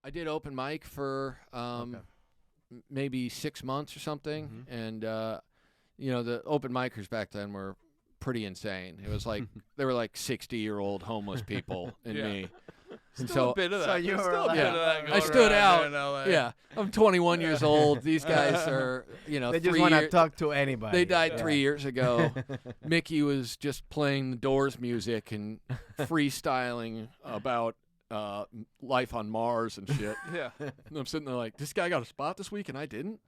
I did open mic for maybe 6 months or something, and the open micers back then were pretty insane. It was like they were like 60-year-old homeless people and me. And Still a bit of that. So you were like, I stood out. Yeah, I'm 21 years old. These guys are, they just want to talk to anybody. They died 3 years ago. McHugh was just playing the Doors music and freestyling about life on Mars and shit. Yeah. And I'm sitting there like, this guy got a spot this week and I didn't?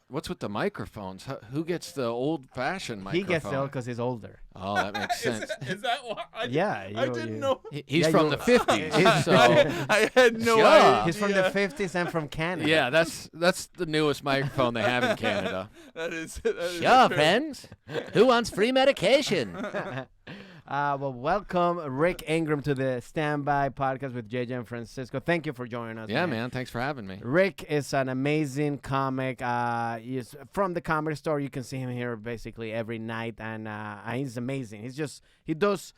What's with the microphones? Who gets the old-fashioned microphone? He gets the old because he's older. Oh, that makes sense. Is that why? I didn't know. He's from the 50s, so I had no idea. He's from the 50s and from Canada. Yeah, that's the newest microphone they have in Canada. That is Sure, friends. Who wants free medication? Well, welcome, Rick Ingraham, to the Standby Podcast with JJ and Francisco. Thank you for joining us. Yeah, man. Thanks for having me. Rick is an amazing comic. He's from the Comedy Store. You can see him here basically every night, and he's amazing. He does.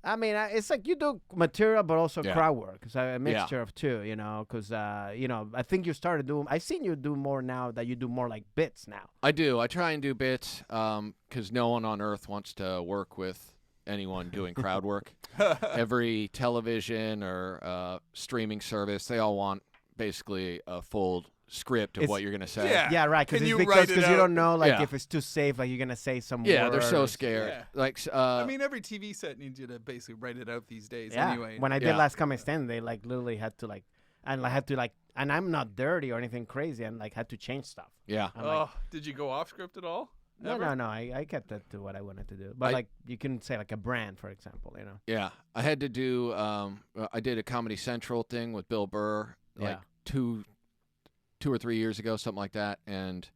I mean, it's like you do material, but also crowd work. It's a mixture of two, because, I think you started doing, I've seen you do more now that you do more like bits now. I do. I try and do bits because no one on earth wants to work with anyone doing crowd work. Every television or streaming service, they all want basically a full script of what you're going to say. Yeah, right. Because you don't know if it's too safe, like you're going to say some words. Yeah, they're so scared. Yeah. Like, I mean, every TV set needs you to basically write it out these days anyway. When I did Last Comic Stand, they literally had to and I'm not dirty or anything crazy, and had to change stuff. Yeah. Did you go off script at all? No. I kept that to what I wanted to do. But you can say a brand, for example, Yeah. I had to do, I did a Comedy Central thing with Bill Burr, two or 3 years ago, something like that. And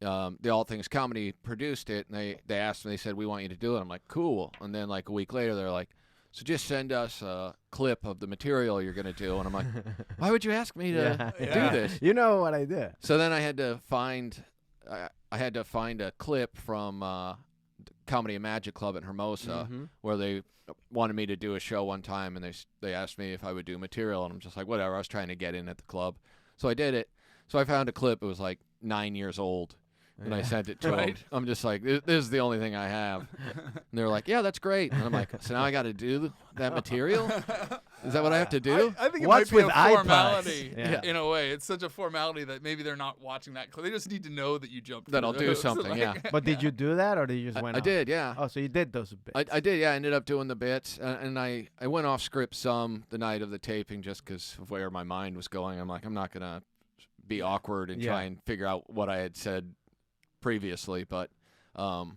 the All Things Comedy produced it, and they asked me, they said, we want you to do it. I'm like, cool. And then a week later, they're like, so just send us a clip of the material you're going to do. And I'm like, why would you ask me to do this? You know what I did. So then I had to find a clip from Comedy and Magic Club in Hermosa where they wanted me to do a show one time, and they asked me if I would do material, and I'm just like, whatever. I was trying to get in at the club. So I did it. So I found a clip. It was 9 years old, and I sent it to them. I'm just like, this is the only thing I have. And they're like, yeah, that's great. And I'm like, so now I got to do that material? Is that what I have to do? I think it What's might be with a formality iPods? in a way. It's such a formality that maybe they're not watching that clip. They just need to know that you jumped. That I'll do something, yeah. But did you do that, or did you just went I off? did, yeah. Oh, so you did those bits. I did, yeah. I ended up doing the bits, and I went off script some the night of the taping just because of where my mind was going. I'm like, I'm not going to be awkward and try and figure out what I had said previously. But, and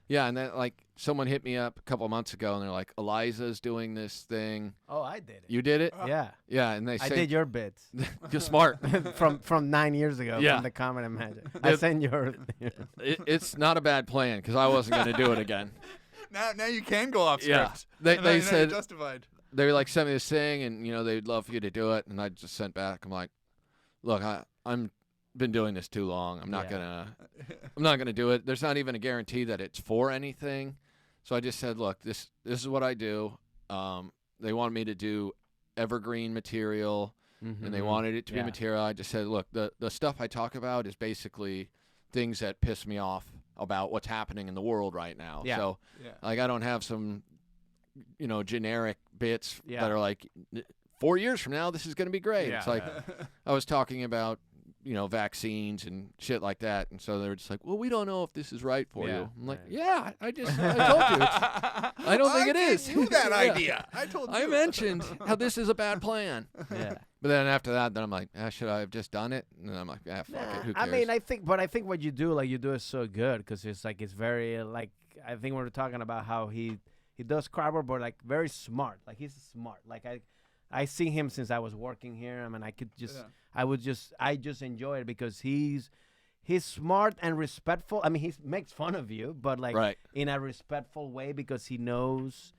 then, someone hit me up a couple of months ago, and they're like, Eliza's doing this thing. Oh, I did it. You did it? Yeah. Yeah, and they I say... did your bits. You're smart. from 9 years ago, from the Comedy and Magic. I sent your... It's not a bad plan, because I wasn't going to do it again. Now you can go off script. Yeah. They said... You're justified. They sent me this thing, and, they'd love for you to do it, and I just sent back. I'm like, look, I'm been doing this too long. I'm not gonna do it. There's not even a guarantee that it's for anything. So I just said, look, this is what I do. They wanted me to do evergreen material, and they wanted it to be material. I just said, look, the stuff I talk about is basically things that piss me off about what's happening in the world right now. Yeah. So I don't have some generic bits that are 4 years from now this is going to be great. It's I was talking about vaccines and shit like that. And so they were just like, well, we don't know if this is right for you. I'm like, I told you. I don't think it is. I gave you that idea. I told you. I mentioned how this is a bad plan. Yeah. But then after that, then I'm like, should I have just done it? And then I'm like, fuck it. Who cares? I mean, I think what you do, you do it so good because it's it's very, I think we were talking about how he does crowd work, but very smart. He's smart. I see him since I was working here. I mean, I could just, I just enjoy it because he's smart and respectful. I mean, he makes fun of you, but in a respectful way because he knows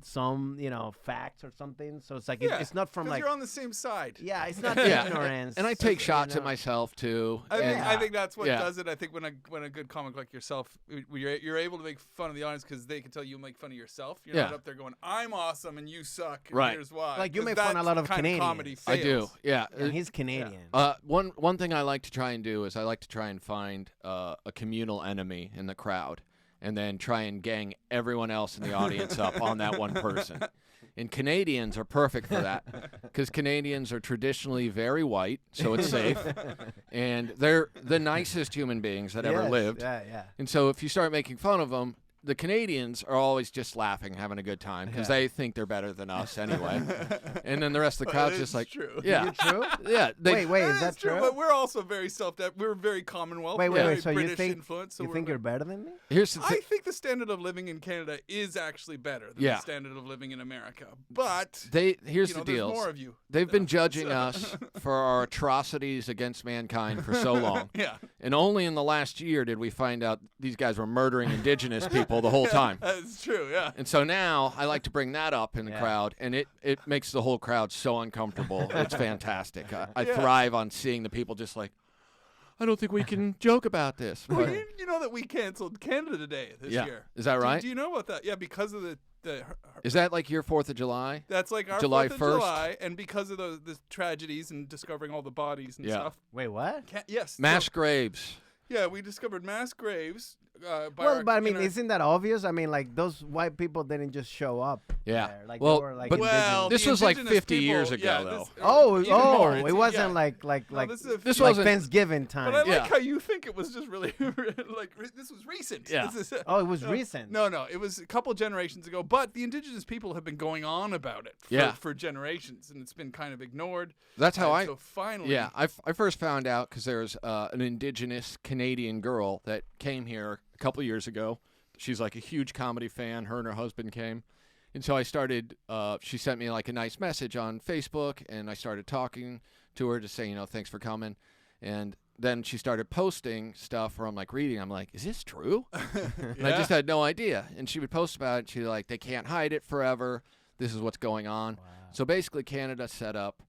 some facts or something. So it's like Yeah, it's not from 'cause like you're on the same side. yeah, it's not Yeah. ignorance. And I take you shots at know. myself too. I and think that's what Yeah. does it. I think when a good comic like yourself, you're able to make fun of the audience because they can tell you make fun of yourself. You're not Yeah. up there going, "I'm awesome and you suck." And Right. Here's why. Like, you 'Cause make fun a that's lot the of kind comedy Canadians. I do. fails. Yeah. And he's Canadian. One thing I like to try and do is I like to try and find a communal enemy in the crowd, and then try and gang everyone else in the audience up on that one person. And Canadians are perfect for that because Canadians are traditionally very white, so it's safe, and they're the nicest human beings that ever Yes, lived. Yeah. And so if you start making fun of them, the Canadians are always just laughing, having a good time because they think they're better than us anyway. And then the rest of the crowd's just like, true. yeah, Is it true? yeah. Wait, is It's that true? But we're also very we're very Commonwealth. Wait, we're very so British you think influence. So you we're think very- you're better than me? Here's the I thing. think the standard of living in Canada is actually better than Yeah. the standard of living in America. But Here's you know, the there's deal. more of you. They've been judging us for our atrocities against mankind for so long. Yeah. And only in the last year did we find out these guys were murdering indigenous people the whole time. That's true, yeah. And so now I like to bring that up in the Yeah. crowd, and it makes the whole crowd so uncomfortable. It's fantastic. I Yeah. thrive on seeing the people just like, I don't think we can joke about this. Well, But, you know that we canceled Canada Day this yeah. year. Is that right? Do you know about that? Yeah, because of the Is that like your 4th of July? that's like our July 4th of 1st? July, and because of the tragedies and discovering all the bodies and Yeah. stuff. Wait, what? Yes. Mass graves. Yeah, we discovered mass graves. By Well, our, but I mean, in our- isn't that obvious? I mean, like those white people didn't just show up. Yeah. there. Like, Well, they were, like, but well, this the was like indigenous 50 years people- ago, yeah, though. this- Oh, even more. it It's- wasn't yeah. like No, this is This like wasn't- Thanksgiving time. But I Yeah. like how you think it was just really this was recent. Yeah. This is, Oh, it was recent. No, it was a couple generations ago. But the indigenous people have been going on about it for generations, and it's been kind of ignored. That's how So finally, Yeah, I first found out because there was an indigenous Canadian girl that came here a couple years ago. She's like a huge comedy fan. Her and her husband came. And so I started, she sent me like a nice message on Facebook, and I started talking to her to say, thanks for coming. And then she started posting stuff where I'm like reading. I'm like, is this true? And I just had no idea. And she would post about it. She's like, they can't hide it forever. This is what's going on. Wow. So basically Canada set up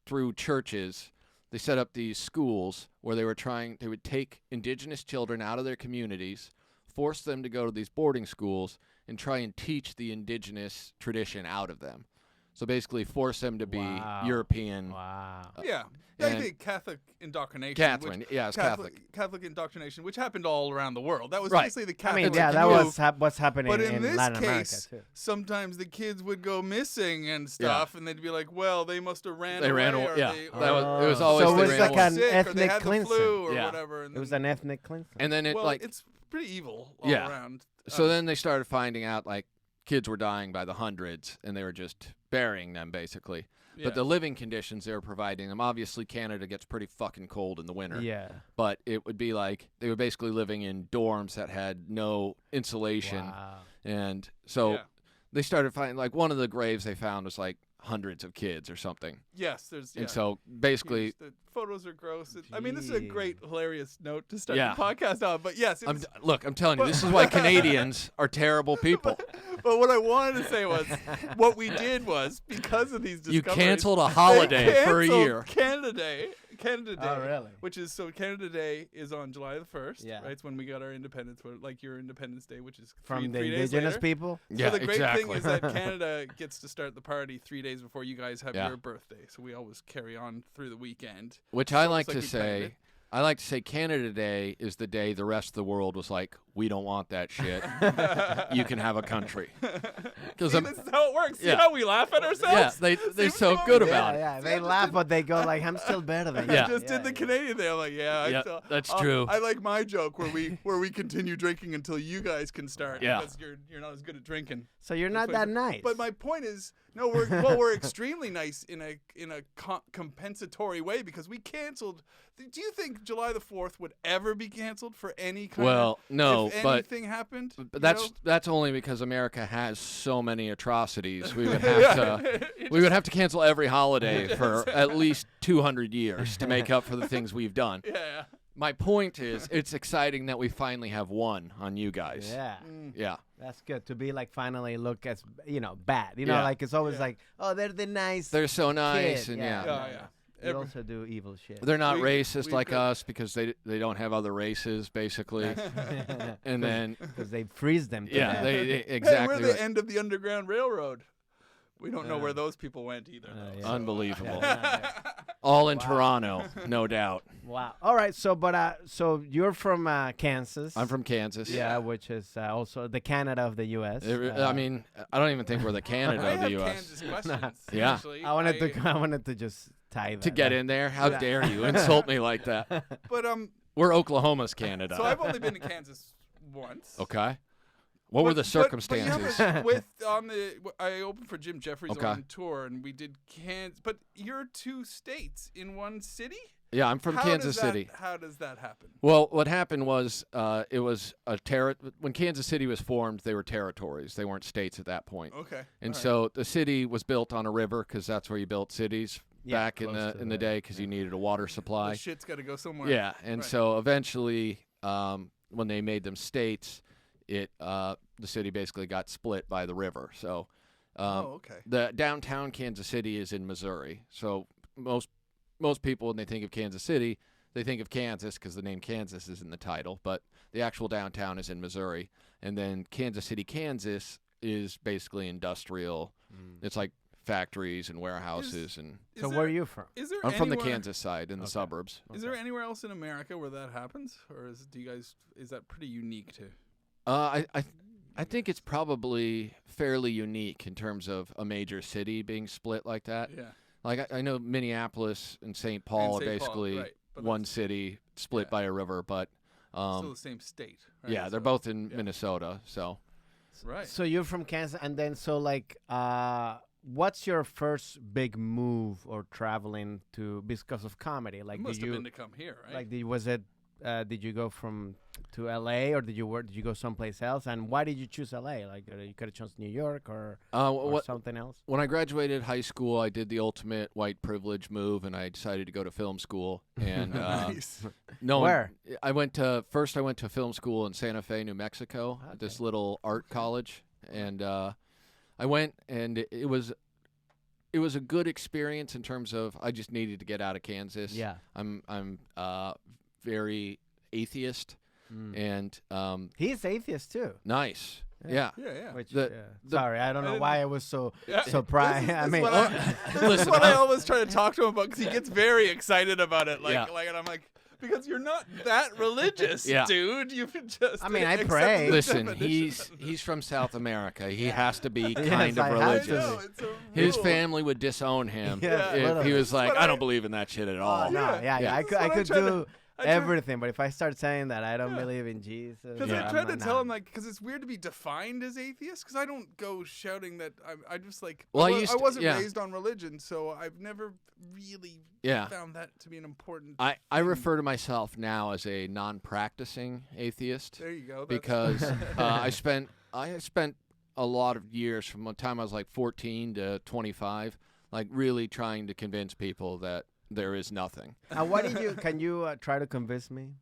through churches, they set up these schools where they would take indigenous children out of their communities, force them to go to these boarding schools, and try and teach the indigenous tradition out of them. So basically force them to be Wow. European. I and- think Catholic indoctrination. Catholic, yeah, it's Catholic. Catholic indoctrination, which happened all around the world. That was Right. basically the I Catholic. mean, yeah, that view. was what's happening But in in this Latin case, America too. sometimes the kids would go missing and stuff, and they'd be like, "Well, they must have ran They away." ran away, or yeah. they- That was- it was or always So they it was ran like away. an sick, or they ethnic had the cleansing. flu or Yeah. whatever. And It was then- an ethnic cleansing. And then it well, like, it's pretty evil all Yeah. around. so then they started finding out like kids were dying by the hundreds, and they were just burying them basically. Yeah. But the living conditions they were providing them, obviously Canada gets pretty fucking cold in the winter. Yeah. But it would be like they were basically living in dorms that had no insulation. Wow. And so Yeah. they started finding, like, one of the graves they found was like hundreds of kids or something. Yes, there's. And yeah. so basically, The photos are gross. I mean, this is a Gee. great, hilarious note to start Yeah. the podcast on. But yes, it was, I'm telling you, this is why Canadians are terrible people. but what I wanted to say was, what we did was because of these You discoveries, canceled a they holiday for a canceled year. Canada Day. Canada Day. Oh, really? Which is so Canada Day is on July the 1st. Yeah. Right. It's when we got our independence, like your Independence Day, which is From the three days indigenous later. people. Yeah, So the great exactly. thing is that Canada gets to start the party 3 days before you guys have Yeah. your birthday. So we always carry on through the weekend. Which So I it's like like to we planned say. it. I like to say Canada Day is the day the rest of the world was like, we don't want that shit. You can have a country. Because See, this is how it works. See yeah. how we laugh at yeah, ourselves? they're See so what good we about did? it. Yeah, they laugh, but they go like, "I'm still better than you." Yeah. I just did the Canadian thing. I'm like, yeah, Yeah, that's true. I like my joke where we continue drinking until you guys can start Yeah. because you're not as good at drinking. So you're not That's that what- nice. But my point is, no, we're extremely nice in a compensatory way because we canceled. Do you think July the 4th would ever be canceled for any kind Well, of no, if but anything happened? But you that's know? that's only because America has so many atrocities. We would have to cancel every holiday for at least 200 years to make up for the things we've done. Yeah. My point is, it's exciting that we finally have one on you guys. Yeah. Yeah. That's good to be like finally look as bad. Yeah. Like it's always like, oh, they're the nice. They're so nice, kid. and Yeah, yeah. They also do evil shit. They're not We- racist we've like got- us because they don't have other races, basically. And then, because they freeze them. To yeah, death. they Hey, exactly we're the right. end of the Underground Railroad. We don't know Yeah. where those people went either. Though, yeah. so- Unbelievable. Yeah. All in Toronto, no doubt. Wow. All right. So you're from Kansas. I'm from Kansas. Yeah, which is also the Canada of the U.S. I mean, I don't even think we're the Canada I of the have U.S. Kansas questions. Yeah. Actually. I wanted to just tie that. To get in there, how Yeah. dare you insult me like that? But We're Oklahoma's Canada. so I've only been to Kansas once. Okay. What were the circumstances? I opened for Jim Jeffries Okay. on tour, and we did Kansas. But you're two states in one city. Yeah, I'm from Kansas City. How does that happen? Well, what happened was it was when Kansas City was formed, they were territories. They weren't states at that point. Okay. And all right. so the city was built on a river because that's where you built cities Yeah, back in close the to the the- day because you needed a water the supply. shit's got to go somewhere. Yeah, and Right. so eventually, when they made them states, the city basically got split by the river. So Okay. the downtown Kansas City is in Missouri. So most people, when they think of Kansas City, they think of Kansas because the name Kansas is in the title, but the actual downtown is in Missouri. And then Kansas City, Kansas is basically industrial. It's like factories and warehouses. And So where are you from? Is there I'm from the anywhere- Kansas side in the suburbs. Is there anywhere else in America where that happens, or is that pretty unique to? I think it's probably fairly unique in terms of a major city being split like that. Yeah. Like I know Minneapolis and St. Paul And are St. Paul, basically right, but one that's city split yeah. by a river, but Still the same state. Right? yeah, they're So- both in yeah. Minnesota. So Right. So you're from Kansas, and then what's your first big move or traveling to because of comedy? Like, Must did have you been to come here, right? like did you go to LA or did you go someplace else? And why did you choose LA? Like you could have chosen New York or something else. when I graduated high school, I did the ultimate white privilege move, and I decided to go to film school. And nice. Where? I went to film school in Santa Fe, New Mexico, at this little art college, and I went, and it was a good experience in terms of I just needed to get out of Kansas. Yeah. I'm very atheist, and He's atheist too. nice. Yeah. Yeah. Which, The- sorry, I don't know why I was so Yeah. surprised. This I is mean, what this is listen, what I I'm- always try to talk to him about because he gets very excited about it. Yeah. And I'm like, because you're not that religious, Yeah. dude. You've just. I mean, I accepted pray. the Listen, definition. he's from South America. He has to be Yes, kind of I have I religious. to know, it's a His rule. family would disown him Yeah, if literally. he was like, But I I- don't believe in that shit at all. no, Yeah. yeah. I This is could what I do try to- everything, but if I start saying that I don't Yeah. believe in Jesus, Because Yeah. I tried to tell him, like, because it's weird to be defined as atheist, because I don't go shouting that I just, like, Well, I I used to- wasn't yeah. raised on religion, so I've never really Yeah. found that to be an important. I refer to myself now as a non-practicing atheist There you go. That's- because I spent a lot of years from the time I was like 14 to 25, like really trying to convince people that there is nothing. What did you? Can you try to convince me?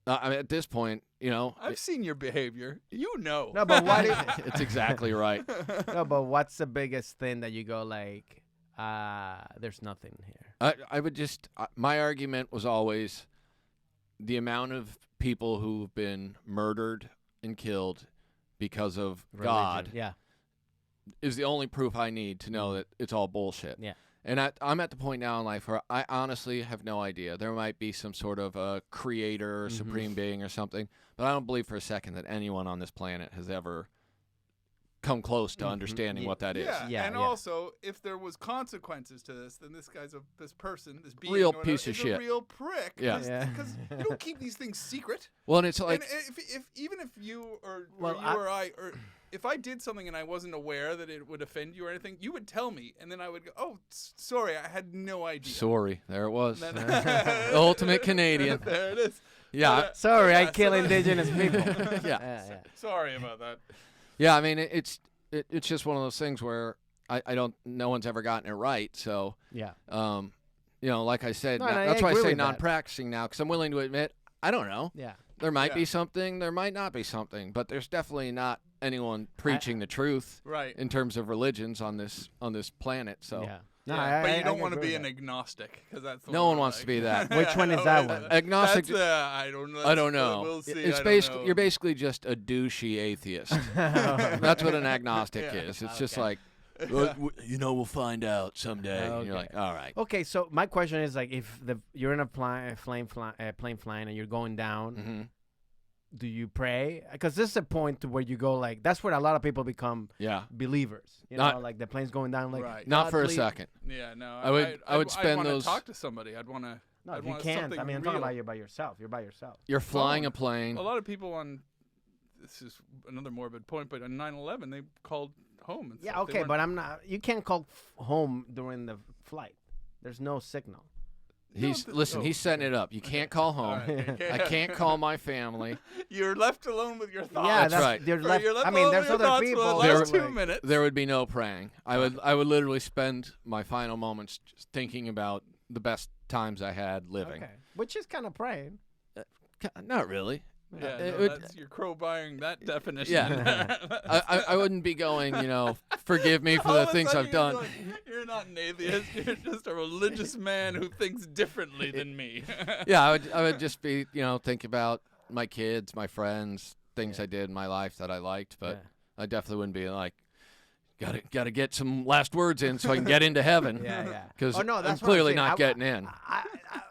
I mean, at this point, I've seen your behavior. You know. No, but what? it's exactly right. No, but what's the biggest thing that you go like? There's nothing here. I would just my argument was always the amount of people who've been murdered and killed because of God Yeah. is the only proof I need to know that it's all bullshit. Yeah. And I'm at the point now in life where I honestly have no idea. There might be some sort of a creator or supreme being or something, but I don't believe for a second that anyone on this planet has ever come close to understanding Yeah. what that is. Yeah, Yeah, and yeah. also, if there was consequences to this, then this person, this being, Real or whatever, piece of is shit. a real prick. Yeah. Because you don't keep these things secret. Well, and it's like and if even if you or Well, you or I or if I did something and I wasn't aware that it would offend you or anything, you would tell me, and then I would go, "Oh, sorry, I had no idea." sorry, there it was. And The then- ultimate Canadian. There it is. Yeah. But, Sorry, I yeah, kill so- indigenous people. Yeah. Yeah. Sorry about that. Yeah, I mean it's just one of those things where I don't no one's ever gotten it right, so Yeah. like I said, No, and I that's why I agree say with that. non-practicing now because I'm willing to admit I don't know. Yeah. There might Yeah. be something. There might not be something. But there's definitely not anyone preaching the truth Right. in terms of religions on this planet. So Yeah. Yeah, but you don't want to agree be with an agnostic because that's the No one wants to be that. Which one is that one? agnostic. That's, I don't know. I don't know. We'll see. It's I don't basically know. you're basically just a douchey atheist. that. That's what an agnostic Yeah. is. It's just Okay. like, we'll find out someday. And you're Okay. like, all right. Okay, so my question is like, if you're in a plane flying and you're going down, Hmm. do you pray? Because this is a point to where you go like, that's where a lot of people become Yeah. believers. You Not- know, like the plane's going down, like Right. Not God, for a please- second. Yeah, no. I would spend I'd those- want to talk to somebody. I'd want to. No, I'd if you want can't. something I mean, I'm talking real. about you by yourself. You're by yourself. You're flying a Phone. plane. A lot of people on. This is another morbid point, but on 9/11 they called home. And Yeah, stuff. They okay, weren't- but I'm not. You can't call home during the flight. There's no signal. Listen. He's setting it up. You can't call All home. right, okay. I can't call my family. You're left alone with your thoughts. Yeah, That's right. You're For- left, you're left I mean, alone there's with your other thoughts people. For the last There- 2 minutes. There would be no praying. I would literally spend my final moments just thinking about the best times I had living. Okay, which is kind of praying. Not really. Yeah, It no, would- that's you're crowbarring that definition. Yeah. I wouldn't be going, forgive me for All the of a things sudden I've you're done. like, you're not an atheist. You're just a religious man who thinks differently than me. Yeah, I would just be, think about my kids, my friends, things I did in my life that I liked, but I definitely wouldn't be like, gotta get some last words in so I can get into heaven. Yeah, yeah. Because Oh, no, I'm that's what clearly saying. not getting in.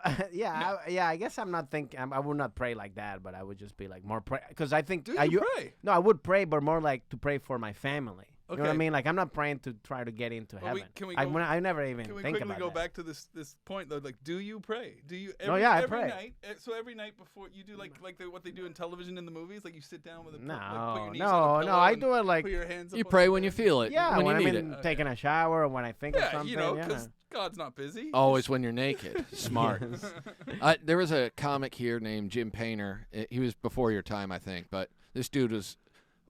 I guess I'm not thinking. I would not pray like that, but I would just be like more pray because I think Do you pray? No, I would pray, but more like to pray for my family. You know what I Okay. mean? Like I'm not praying to try to get into Well, heaven. can we I, go- when I never even Can we think quickly about go that. back to this point though? Like, do you pray? Do you? yeah, I every pray. night. So every night before you do what they do in television in the movies, like you sit down with a put your No, knees on the no. I pillow do it and like put your hands up You on pray the when you bed. feel it. yeah, when when you I'm need in it. taking a shower or when I think of Yeah, something. because God's not busy. Always when you're naked. Smart. There was a comic here named Jim Painter. He was before your time, I think, but this dude was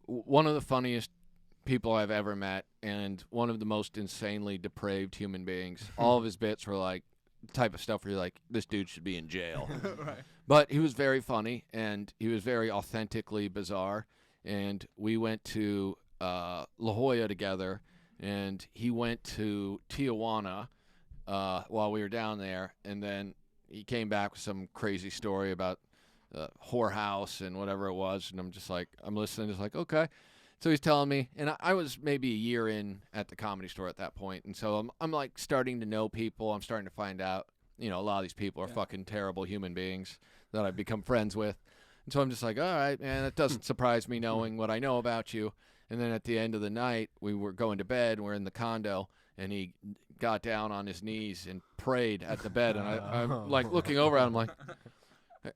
one of the funniest people I've ever met and one of the most insanely depraved human beings. All of his bits were like the type of stuff where you're like, this dude should be in jail. Right. But he was very funny and he was very authentically bizarre. And we went to La Jolla together, and he went to Tijuana while we were down there, and then he came back with some crazy story about whorehouse and whatever it was, and I'm listening, just like, okay. So he's telling me, and I was maybe a year in at the Comedy Store at that point, and so I'm like starting to know people. I'm starting to find out, a lot of these people are fucking terrible human beings that I've become friends with. And so I'm just like, all right, man, it doesn't surprise me knowing what I know about you. And then at the end of the night, we were going to bed, and we're in the condo, and he got down on his knees and prayed at the bed. And I'm like looking over at him like,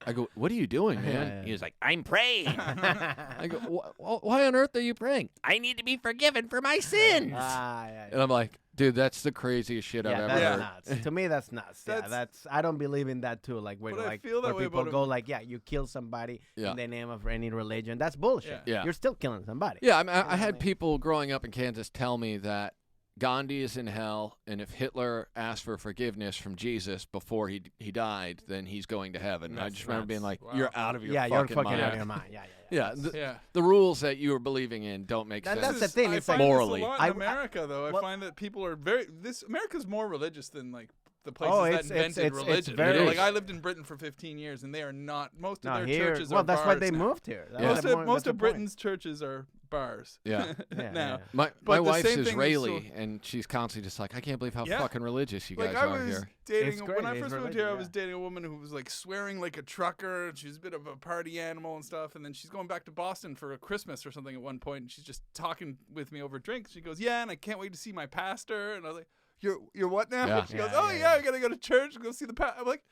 I go, what are you doing, man? Yeah. He was like, I'm praying. I go, why on earth are you praying? I need to be forgiven for my sins. Yeah. And I'm like, dude, that's the craziest shit I've Yeah, ever that's heard. nuts. To me, that's nuts. Yeah, That's- I don't believe in that too. Like where But I like feel that where way people about go him. like, yeah, you kill somebody Yeah. in the name of any religion. That's bullshit. Yeah. You're still killing somebody. Yeah, I mean, I I had mean- people growing up in Kansas tell me that Gandhi is in hell, and if Hitler asked for forgiveness from Jesus before he died, then he's going to heaven. And I That's just remember being nuts. like, Wow. you're out of your Yeah, you're fucking fucking mind. out of your mind. Yeah. Yeah, That's- Yeah. the rules that you are believing in don't make That- sense. that's the thing, I it's find like- Morally. this a lot I- in America, though. I well- find that people are America's more religious than like the places Oh, that it's- invented it's religion. very- You know, It like is. I lived in Britain for 15 years, and they are not. Most of No, their here, churches well, are that's bars why they now. moved here. That Yeah. was Most the of point- most that's the of point. Britain's churches are bars. Yeah. Yeah, now. My But the wife's same thing is Israeli, and she's constantly just like, I can't believe how Yeah. fucking religious you Like guys I are was here. dating It's when great, I it's first moved religion, here. I yeah. was dating a woman who was like swearing like a trucker. She was a bit of a party animal and stuff. And then she's going back to Boston for a Christmas or something at one point, and she's just talking with me over drinks. She goes, "Yeah, and I can't wait to see my pastor." And I was like, "You're what now?" Yeah. She goes, Yeah, "Oh yeah, yeah, I yeah. gotta go to church and go see the pastor." I'm like,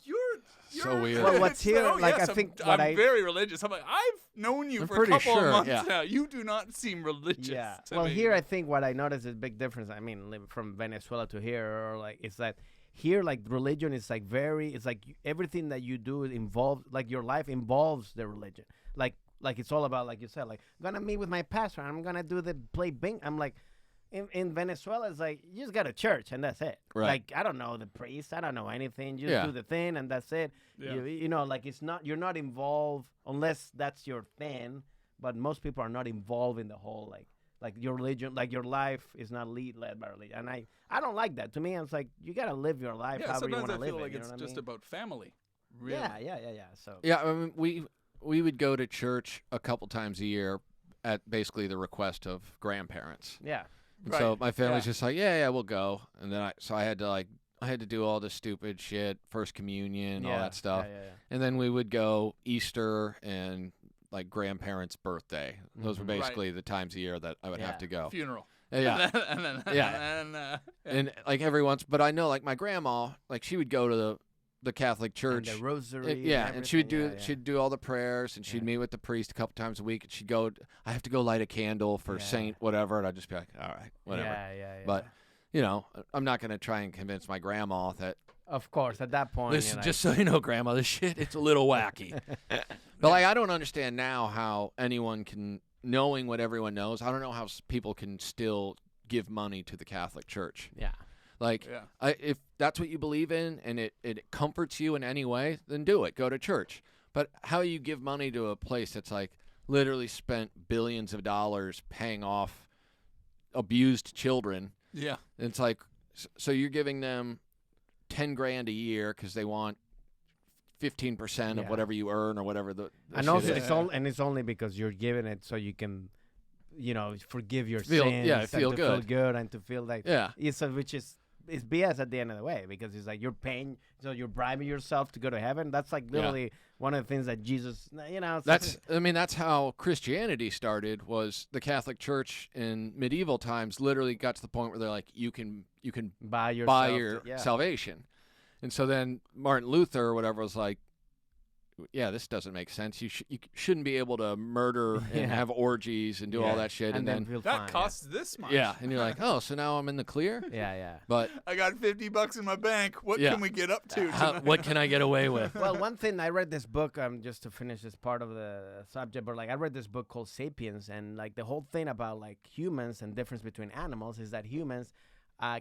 "You're So weird. Well, what's It's here, oh, like, yes, I think I'm what I- very religious. I'm like, I've known you I'm for a pretty couple sure, of months yeah. now. You do not seem religious. Yeah. to Well, me. here I think what I noticed is a big difference. I mean, from Venezuela to here, or like it's that here, like religion is like it's like everything that you do involves, like your life involves the religion. Like it's all about, like you said, like gonna meet with my pastor. I'm gonna do the play bing. I'm like, in Venezuela, it's like you just go to church and that's it. Right. Like I don't know the priest, I don't know anything. You just Yeah. do the thing and that's it. Yeah. You know, like you're not involved unless that's your thing. But most people are not involved in the whole like your religion, like your life is not led by religion. And I don't like that. To me, it's like you gotta live your life Yeah, however you sometimes want to I live feel it. like You it's know what just I mean? about family. Really. Yeah. So Yeah, I mean, we would go to church a couple times a year at basically the request of grandparents. yeah. And Right. so my family's Yeah. just like, yeah, we'll go. And then I had to do all this stupid shit, first communion, all that stuff. Yeah. And then we would go Easter and like grandparents' birthday. Those were Mhm. basically the times a year that I would have Yeah. to go. Funeral. Yeah. and then, Yeah. and And like every once, but I know like my grandma, like she would go to the Catholic Church. And the rosary. Yeah, and she would do everything, yeah. she'd do all the prayers, and she'd Yeah. meet with the priest a couple times a week. And she'd go, I have to go light a candle for Yeah. Saint whatever, and I'd just be like, all right, whatever. Yeah. But you know, I'm not gonna try and convince my grandma that. Of course, at that point, Listen, you're just so you know, Grandma, this shit it's a little wacky. But like, I don't understand now how anyone can, knowing what everyone knows. I don't know how people can still give money to the Catholic Church. yeah. Like, Yeah. if that's what you believe in and it comforts you in any way, then do it. Go to church. But how you give money to a place that's like literally spent billions of dollars paying off abused children, Yeah. it's like, so you're giving them 10 grand a year because they want 15% of Yeah. whatever you earn or whatever the And shit also, is. it's only because you're giving it so you can, forgive your Feel- sins. yeah, and feel to good. feel good and to feel like Yeah. which is BS at the end of the way, because it's like you're paying, so you're bribing yourself to go to heaven. That's like literally one of the things that Jesus, That's how Christianity started. Was the Catholic Church in medieval times literally got to the point where they're like, you can buy yourself buy your to- yeah. salvation. And so then Martin Luther or whatever was like, yeah, this doesn't make sense. You shouldn't be able to murder and Yeah. have orgies and do all Yeah. that shit. and then feel That fine, costs this much. yeah, and you're like, oh, so now I'm in the clear? yeah. But I got $50 in my bank. What Yeah. can we get up to? what can I get away with? Well, one thing, I read this book, just to finish this part of the subject, but like I read this book called Sapiens, and like the whole thing about like humans and difference between animals is that humans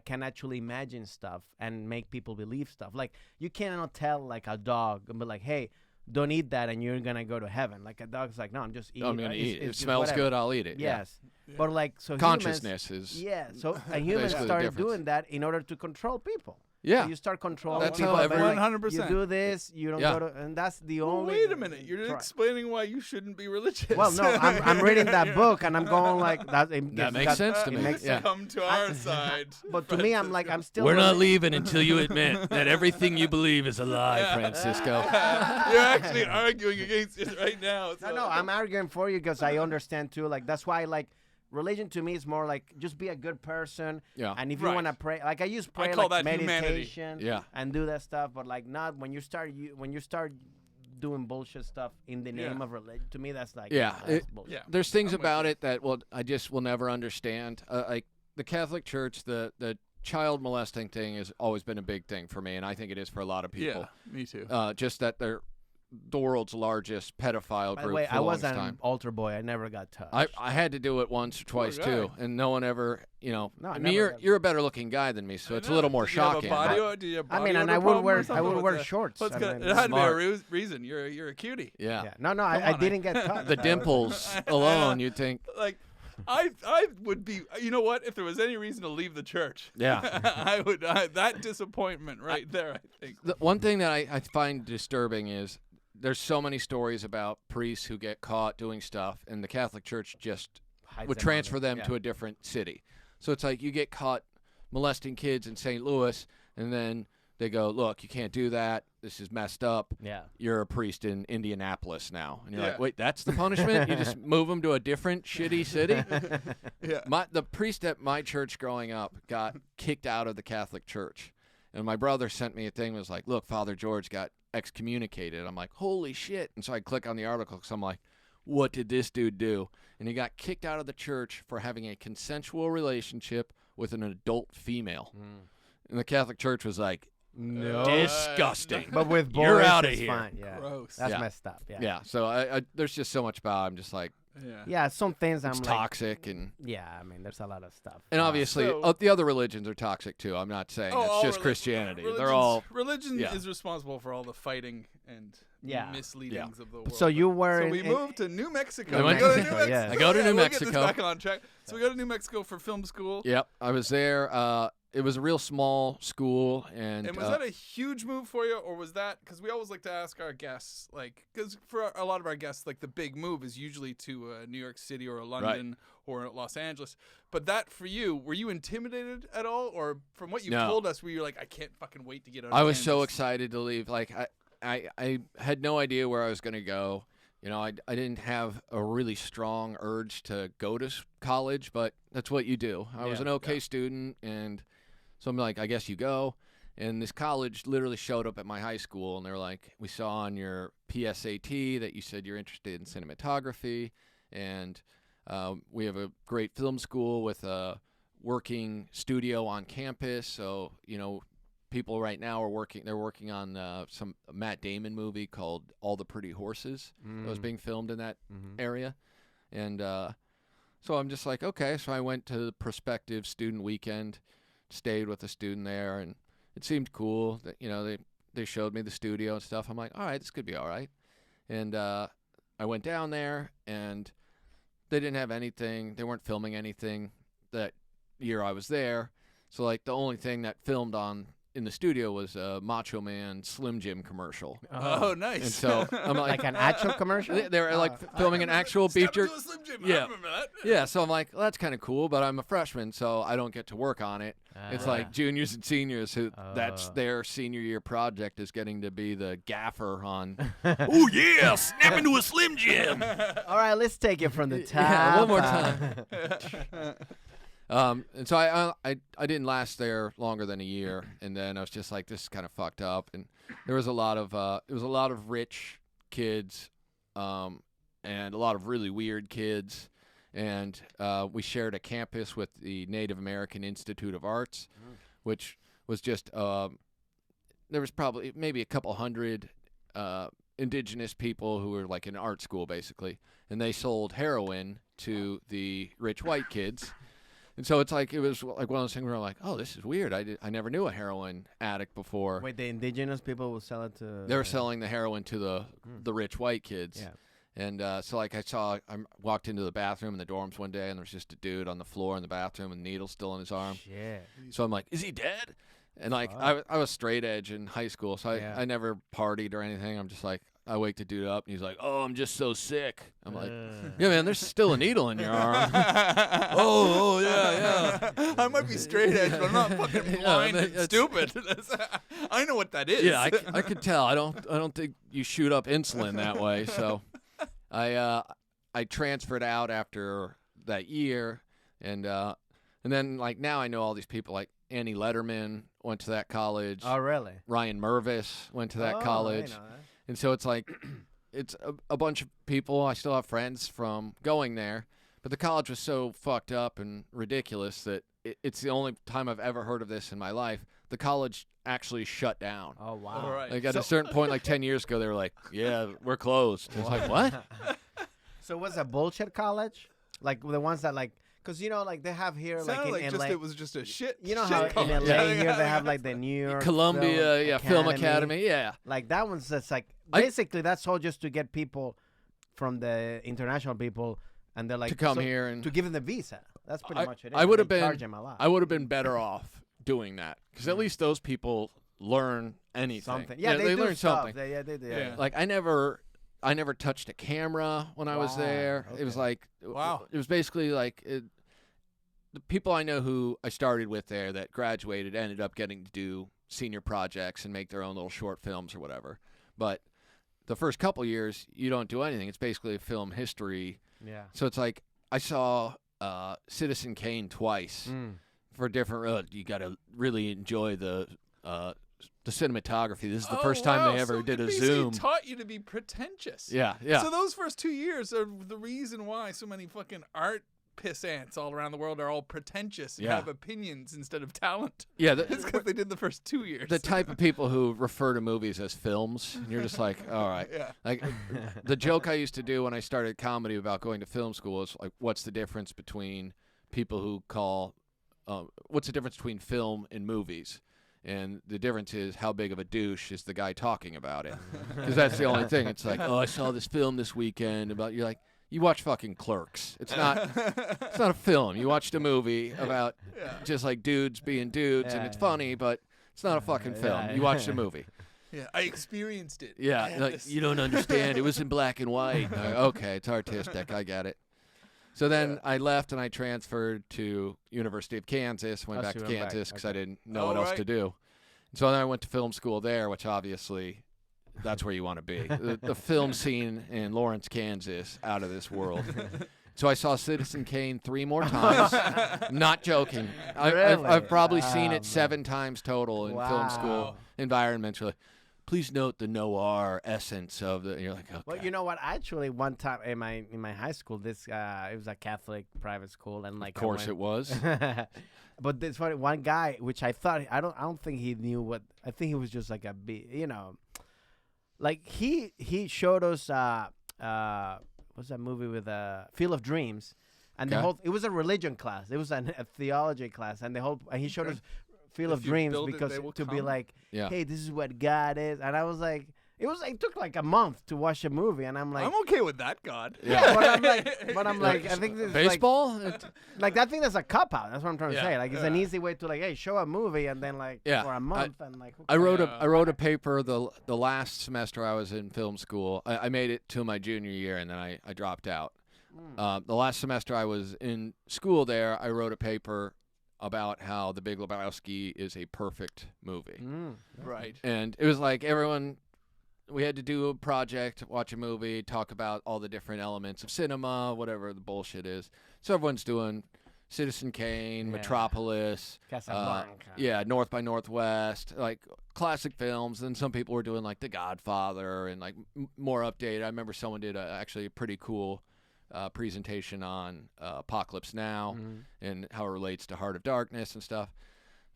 can actually imagine stuff and make people believe stuff. Like you cannot tell like a dog and be like, hey, don't eat that and you're gonna go to heaven. Like a dog's like, no, I'm just eating. I'm going to eat. It it's smells whatever. good, I'll eat it. Yeah. Yes. But like, so Consciousness is. Humans, so and humans Basically the started difference. doing that in order to control people. Yeah. So you start controlling That's people. how by, every- like, 100%. You do this, you don't Yeah. go to, and that's the Well, only. wait a minute. You're try- explaining why you shouldn't be religious. Well, no, I'm reading that book and I'm going like that. That makes sense to it me. makes Yeah. Come to our side. But to me, I'm like, I'm still. We're not reli- leaving until you admit that everything you believe is a lie, Francisco. You're actually arguing against it right now. So. No, I'm arguing for you because I understand too. Like that's why like religion to me is more like just be a good person. Yeah. And if you Right. want to pray, like I use prayer call like that humanity. meditation. Yeah. And do that stuff, but like not when you start doing bullshit stuff in the name Yeah. of religion. To me, that's like Yeah, that's bullshit. Yeah. There's things I'm with about you. it that I just will never understand. Like the Catholic Church, the child molesting thing has always been a big thing for me, and I think it is for a lot of people. Yeah, me too. Just that they're the world's largest pedophile By group the way, for I the was longest an time. altar boy. I never got touched. I had to do it once or twice guy. too, and no one ever, No, I I mean, never got- you're a better looking guy than me, so I it's a know. little more Did you have a shocking. body but- o- do you have I body mean, and odor I would problem or wear something? What's that? shorts. What's I good? mean, It had to be a Smart. reason. You're a cutie. yeah. Yeah. No, Come I on, didn't get touched. The dimples alone, you'd think. Like, I would be. You know what? If there was any reason to leave the church, Yeah. I would. That disappointment right there. I think. The one thing that I find disturbing is there's so many stories about priests who get caught doing stuff, and the Catholic Church just Hides would them transfer under- them yeah. to a different city. So it's like you get caught molesting kids in St. Louis, and then they go, look, you can't do that. This is messed up. Yeah. You're a priest in Indianapolis now. And you're Yeah. like, wait, that's the punishment? You just move them to a different shitty city? Yeah. The priest at my church growing up got kicked out of the Catholic Church. And my brother sent me a thing that was like, look, Father George got excommunicated. I'm like, holy shit. And so I click on the article because I'm like, what did this dude do? And he got kicked out of the church for having a consensual relationship with an adult female. And the Catholic Church was like, No. disgusting. But with boys, You're outta it's here. fine. Yeah. Gross. That's Yeah. messed up. Yeah. Yeah, so I there's just so much about it. I'm just like, Yeah, some things It's I'm like, toxic and I mean, there's a lot of stuff. obviously So- the other religions are toxic too. I'm not saying Oh, it's all just Christianity. They're all religion yeah. is responsible for all the fighting and misleadings of the world. So you were So in- we in- moved to New Mexico. I went We go to- to New Mexico. yeah. I go to New We'll get Mexico. this back on track. So we go to New Mexico for film school. Yep, I was there. It was a real small school, and And was that a huge move for you, or was that because we always like to ask our guests, like, because for a lot of our guests, like the big move is usually to New York City or London or Los Angeles. But that for you, were you intimidated at all, or from what you No. told us, were you like, I can't fucking wait to get out? Of I was so Kansas? excited to leave. Like I had no idea where I was going to go. You know, I didn't have a really strong urge to go to college, but that's what you do. I was an okay student, and so I'm like, I guess you go. And this college literally showed up at my high school, and they're like, we saw on your PSAT that you said you're interested in cinematography, and we have a great film school with a working studio on campus. So, you know, people right now they're working on some Matt Damon movie called All the Pretty Horses that was being filmed in that area. And so I'm just like, okay. So I went to the prospective student weekend, stayed with a student there, and it seemed cool. That, you know, they showed me the studio and stuff. I'm like, all right, this could be all right. And I went down there, and they didn't have anything. They weren't filming anything that year I was there. So, like, the only thing that filmed in the studio was a Macho Man Slim Jim commercial. Oh, nice. And so I'm like an actual commercial. they were like filming an actual feature. Yeah, Yeah. I remember that. Yeah, so I'm like, well, that's kind of cool, but I'm a freshman, so I don't get to work on it. It's like juniors and seniors who that's their senior year project is getting to be the gaffer on. Oh yeah, snap into a Slim Jim. All right, let's take it from the top. Yeah, one more time. And so I didn't last there longer than a year, and then I was just like, this is kind of fucked up. And there was a lot of rich kids, and a lot of really weird kids, and we shared a campus with the Native American Institute of Arts, which was just there was probably maybe a couple hundred indigenous people who were like in art school basically, and they sold heroin to the rich white kids. And so it was like one of those things where I'm like, oh, this is weird. I never knew a heroin addict before. Wait, the indigenous people will sell it to. They were selling the heroin to the rich white kids. Yeah. And so like I walked into the bathroom in the dorms one day, and there was just a dude on the floor in the bathroom with a needle still in his arm. Shit. So I'm like, is he dead? And like I was straight edge in high school, so I never partied or anything. I'm just like, I wake the dude up, and he's like, oh, I'm just so sick. I'm like, yeah, man, there's still a needle in your arm. oh, yeah. I might be straight edge, but I'm not fucking blind and that's- stupid. I know what that is. Yeah, I could tell. I don't think you shoot up insulin that way. So I transferred out after that year, and then like now I know all these people. Like Annie Letterman went to that college. Oh, really? Ryan Mervis went to that Oh, I college. know that. And so it's like, it's a bunch of people. I still have friends from going there, but the college was so fucked up and ridiculous that it's the only time I've ever heard of this in my life. The college actually shut down. Oh, wow. All right. Like at a certain point, like 10 years ago, they were like, yeah, we're closed. It's like, what? So was a bullshit college? Like the ones that like, because you know, like they have here, Sounded like in just LA. it was just a shit. You know shit how in college. LA here they have like the New York Columbia, Film Academy, yeah. Like that one's just like basically that's all just to get people from the international people, and they're like To come here and to give them the visa. That's pretty much it. I would have They been, charge them a lot. I would have been better off doing that because at least those people learn anything. Something. Yeah, they do learn stuff. something. They do. Yeah. Like I never touched a camera when I was Wow, there. It was okay. like, Wow. It was basically like the people I know who I started with there that graduated ended up getting to do senior projects and make their own little short films or whatever. But the first couple years, you don't do anything. It's basically a film history. Yeah. So it's like I saw Citizen Kane twice for different. You got to really enjoy the cinematography. This is the first time they ever did a zoom. Taught you to be pretentious. Yeah. So those first 2 years are the reason why so many fucking art piss ants all around the world are all pretentious and Yeah. have opinions instead of talent. Yeah, It's because they did the first 2 years. the type of people who refer to movies as films, and you're just like, all right. Yeah. Like the joke I used to do when I started comedy about going to film school is like, what's the difference between people who call, what's the difference between film and movies? And the difference is how big of a douche is the guy talking about it, because that's the only thing. It's like, oh, I saw this film this weekend about. You're like, you watch fucking Clerks. It's not a film. You watched a movie about just like dudes being dudes, and it's funny, but it's not a fucking film. You watched a movie. Yeah, I experienced it. Yeah, I had like this- you don't understand. It was in black and white. Like, okay, it's artistic. I get it. So then I left and I transferred to University of Kansas. Went Oh, back so to you went back. Kansas because I Okay. didn't know Oh, what else right. to do. So then I went to film school there, which obviously that's where you want to be. The film scene in Lawrence, Kansas, out of this world. So I saw Citizen Kane 3 more times. Not joking. Really? I've probably seen Oh, it 7 times total in film school Wow. environments. You're like, please note the noir essence of the. You're like, okay. Well, you know what? Actually, one time in my high school, this it was a Catholic private school, and like Of course it was. But this one guy, which I thought I don't think he knew what. I think he was just like like he showed us what's that movie with Field of Dreams, and the Okay. whole it was a religion class. It was a theology class, and he showed Okay. us Field If of you Dreams build it, because they will to be come. like, Yeah. hey, this is what God is, and I was like. It took like a month to watch a movie, and I'm like, I'm okay with that, God. Yeah. but I'm like, I think this is Baseball? like I think that's a cop out. That's what I'm trying to Yeah. say. Like it's an easy way to like, hey, show a movie and then like Yeah. for a month and like. who I wrote cares? I wrote a paper the last semester I was in film school. I made it to my junior year and then I dropped out. The last semester I was in school there, I wrote a paper about how The Big Lebowski is a perfect movie. Right. And it was like everyone, we had to do a project, watch a movie, talk about all the different elements of cinema, whatever the bullshit is. So everyone's doing Citizen Kane, Yeah. Metropolis, Casablanca. yeah, North by Northwest, like classic films. And some people were doing like The Godfather and like more updated. I remember someone did actually a pretty cool presentation on Apocalypse Now and how it relates to Heart of Darkness and stuff.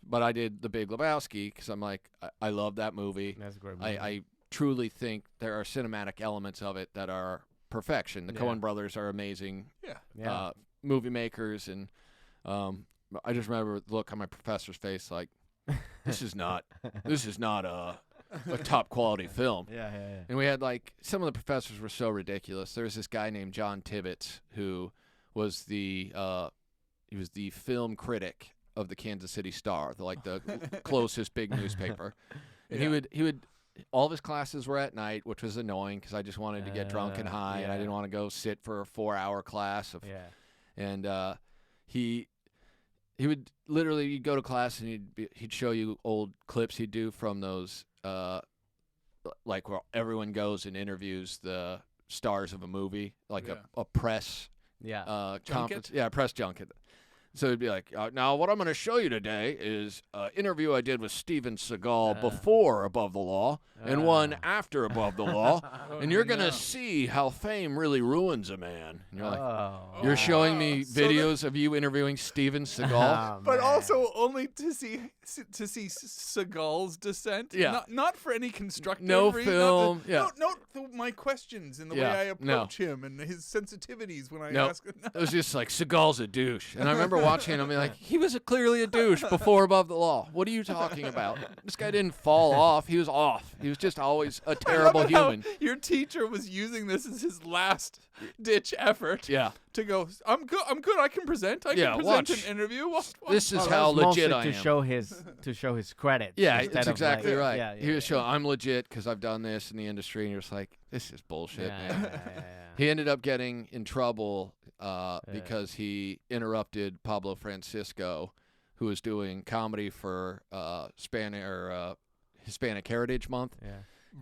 But I did The Big Lebowski because I'm like, I love that movie. That's a great movie. I truly think there are cinematic elements of it that are perfection. The Yeah. Coen brothers are amazing yeah. movie makers, and I just remember the look on my professor's face, like, this is not a top quality film. yeah. And we had like some of the professors were so ridiculous. There was this guy named John Tibbetts who was the film critic of the Kansas City Star, the closest big newspaper. And he would all of his classes were at night, which was annoying because I just wanted to get drunk and high, and I yeah. didn't want to go sit for a 4-hour class of. Yeah. And he would literally, you'd go to class and he'd show you old clips he'd do from those like where everyone goes and interviews the stars of a movie, like a press Yeah. conference. Yeah, press junket. So it'd be like, now what I'm going to show you today is an interview I did with Steven Seagal before Above the Law and one after Above the Law, and you're going to see how fame really ruins a man. And you're like, you're showing me So videos of you interviewing Steven Seagal? But also only to see Seagal's descent. Yeah. Not for any constructive No reason. film, My questions and the Yeah, way I no. approach him and his sensitivities when I No. ask. It was just like, Seagal's a douche. And I remember watching it, I'm like, he was clearly a douche before Above the Law. What are you talking about? This guy didn't fall off. He was off. He was just always a terrible I love how human. Your teacher was using this as his last ditch effort. Yeah. To go, I'm good. I can present. I Yeah, can present watch. an interview. Watch. This is Well, how that's mostly legit I to am. show his credit. Yeah, instead that's of, exactly like, right. Yeah, He was showing, I'm legit because I've done this in the industry. And you're just like, this is bullshit, man. He ended up getting in trouble because he interrupted Pablo Francisco, who was doing comedy for Hispanic Heritage Month. Yeah.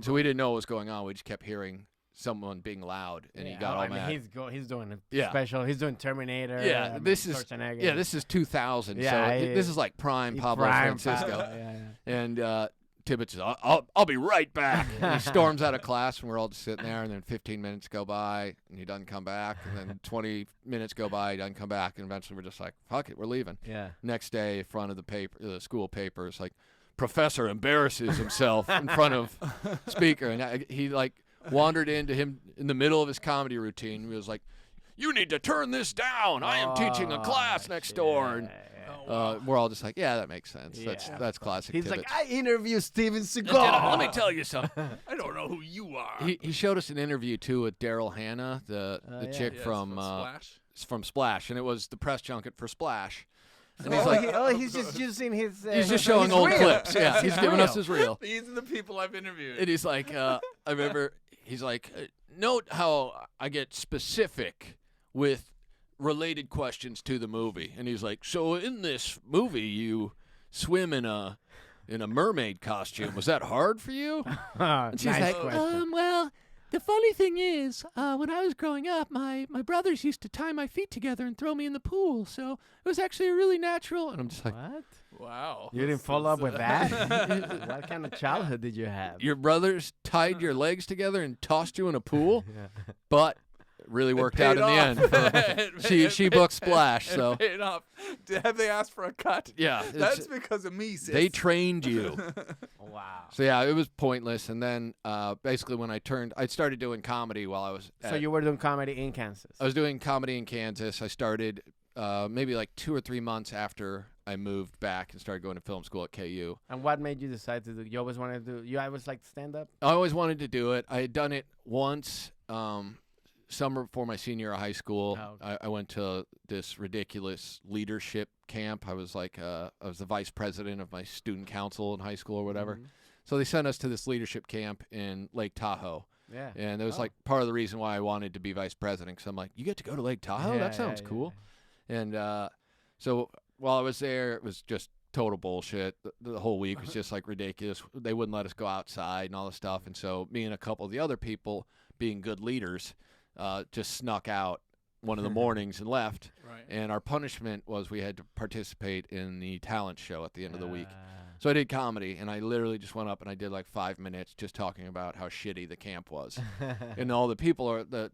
So we didn't know what was going on. We just kept hearing someone being loud, and he got all mad. He's doing a Yeah. special. He's doing Terminator. Yeah, this is Schwarzenegger. this is 2000. Yeah, so this is like prime Pablo Prime Francisco. Pablo, yeah. And Tibbetts is, I'll be right back. And he storms out of class, and we're all just sitting there, and then 15 minutes go by, and he doesn't come back, and then 20 minutes go by, he doesn't come back, and eventually we're just like, fuck it, we're leaving. Yeah. Next day, in front of the school paper, it's like, professor embarrasses himself in front of speaker, and he like wandered into him in the middle of his comedy routine. He was like, you need to turn this down. I am teaching a class next door. And we're all just like, yeah, that makes sense. Yeah. That's classic. He's Tibbetts. like, I interviewed Steven Seagal. Let me tell you something. I don't know who you are. He showed us an interview too with Daryl Hannah, the chick Yes, from Splash. from Splash, and it was the press junket for Splash. And he's just using his. he's just showing old reel. clips. Yeah, he's giving us his reel. These are the people I've interviewed. And he's like, I remember, he's like, note how I get specific with related questions to the movie. And he's like, so in this movie, you swim in a mermaid costume. Was that hard for you? And she's Nice like, question. well, the funny thing is, when I was growing up, my brothers used to tie my feet together and throw me in the pool. So it was actually really natural. And I'm just like, What? Wow. You didn't follow up with that? What kind of childhood did you have? your brothers tied your legs together and tossed you in a pool? But it really worked out in the end. She booked Splash, so It paid off. Have they asked for a cut? yeah, That's because of me, sis. they trained you. Wow. So yeah, it was pointless. And then basically when I started doing comedy while I was. So you were doing comedy in Kansas? I was doing comedy in Kansas. I started maybe like 2 or 3 months after I moved back and started going to film school at KU. And what made you decide to do? You always wanted to do. You always like stand up. I always wanted to do it. I had done it once. Summer before my senior year of high school, Oh, okay. I went to this ridiculous leadership camp. I was like, I was the vice president of my student council in high school or whatever. Mhm. So they sent us to this leadership camp in Lake Tahoe. Yeah. And it was Oh. like part of the reason why I wanted to be vice president. Because I'm like, you get to go to Lake Tahoe? Yeah, That sounds yeah, cool. And so while I was there, it was just total bullshit. The whole week was just like ridiculous. They wouldn't let us go outside and all this stuff. And so me and a couple of the other people, being good leaders, just snuck out one of the mornings and left. Right. And our punishment was we had to participate in the talent show at the end of the week. Ah. So I did comedy, and I literally just went up and I did like 5 minutes just talking about how shitty the camp was. And all the people are the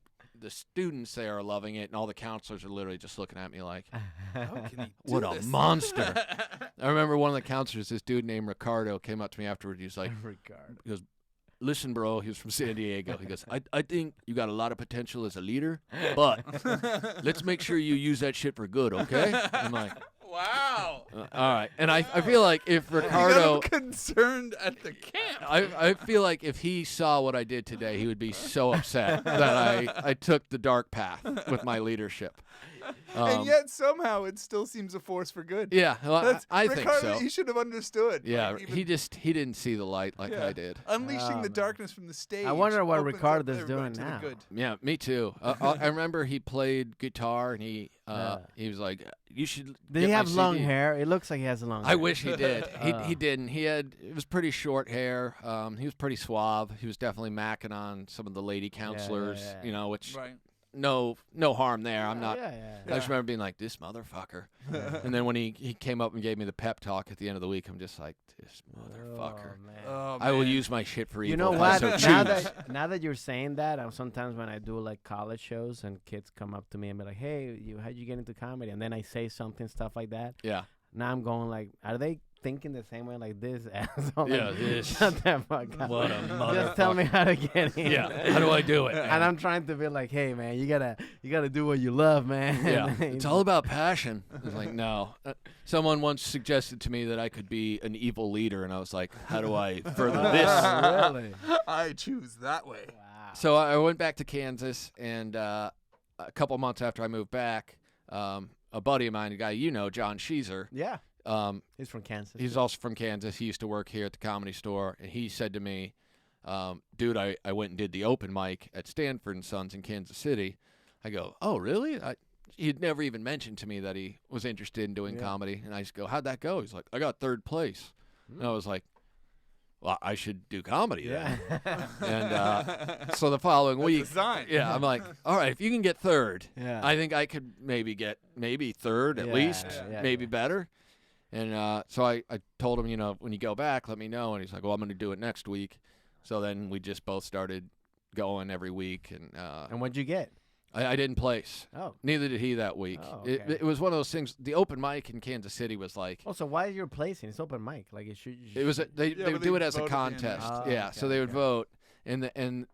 students there are loving it, and all the counselors are literally just looking at me like, How can he do what a this? monster. I remember one of the counselors, this dude named Ricardo, came up to me afterward. He was like, Regard. he goes, listen, bro, he was from San Diego. He goes, I think you got a lot of potential as a leader, but let's make sure you use that shit for good, okay? I'm like, Wow. all right. And I feel like if You got Ricardo, him concerned at the camp. I feel like if he saw what I did today, he would be so upset that I took the dark path with my leadership. And yet somehow it still seems a force for good. Yeah, well, That's, I think Ricardo, so. He should have understood. Yeah, like, even- he didn't see the light like yeah. I did. Unleashing Oh, the man. darkness from the stage. wonder what opens up Ricardo's everybody doing to the now. good. Yeah, me too. I remember he played guitar and he was like, "You should." Did get he my have long CD." hair? It looks like he has long hair. I wish he did. He Oh. he didn't. It was pretty short hair. He was pretty suave. He was definitely macking on some of the lady counselors, yeah. you know, which Right. no harm there. I'm not. Yeah. I just remember being like, this motherfucker. And then when he came up and gave me the pep talk at the end of the week, I'm just like, this motherfucker. Oh, man. Oh, I will man. use my shit for evil. You know if what? I so Now choose. now that you're saying that, sometimes when I do like college shows and kids come up to me and be like, "Hey, how'd you get into comedy?" and then I say something stuff like that. Yeah. Now I'm going like, are they thinking the same way like this asshole? Yeah, Like, this. Shut the fuck up. What a Just tell me how to get in. Yeah. How do I do it? And I'm trying to be like, hey man, you gotta do what you love, man. Yeah, it's all about passion. I was like, no. Someone once suggested to me that I could be an evil leader, and I was like, how do I further this? Really? I choose that way. Wow. So I went back to Kansas, and a couple months after I moved back, a buddy of mine, a guy you know, John Sheezer, Yeah. He's from Kansas. he's also from Kansas. He used to work here at the Comedy Store, and he said to me, dude, I went and did the open mic at Stanford & Sons in Kansas City. I go, oh, really? He'd never even mentioned to me that he was interested in doing Yeah. comedy. And I just go, how'd that go? He's like, I got third place. And I was like, well, I should do comedy then. Yeah. And so the following That's week, a sign. yeah, I'm like, all right, if you can get third, Yeah. I think I could maybe get third at Yeah, least, yeah, maybe yeah. better. And so I told him, when you go back, let me know. And he's like, well, I'm going to do it next week. So then we just both started going every week. And what'd you get? I didn't place. Oh. Neither did he that week. Oh, okay. It was one of those things. The open mic in Kansas City was like. Oh, so why are you placing? It's open mic. Like it should. It was. They would do it as a vote at the end. contest. Oh, yeah. okay, So they would okay. vote, and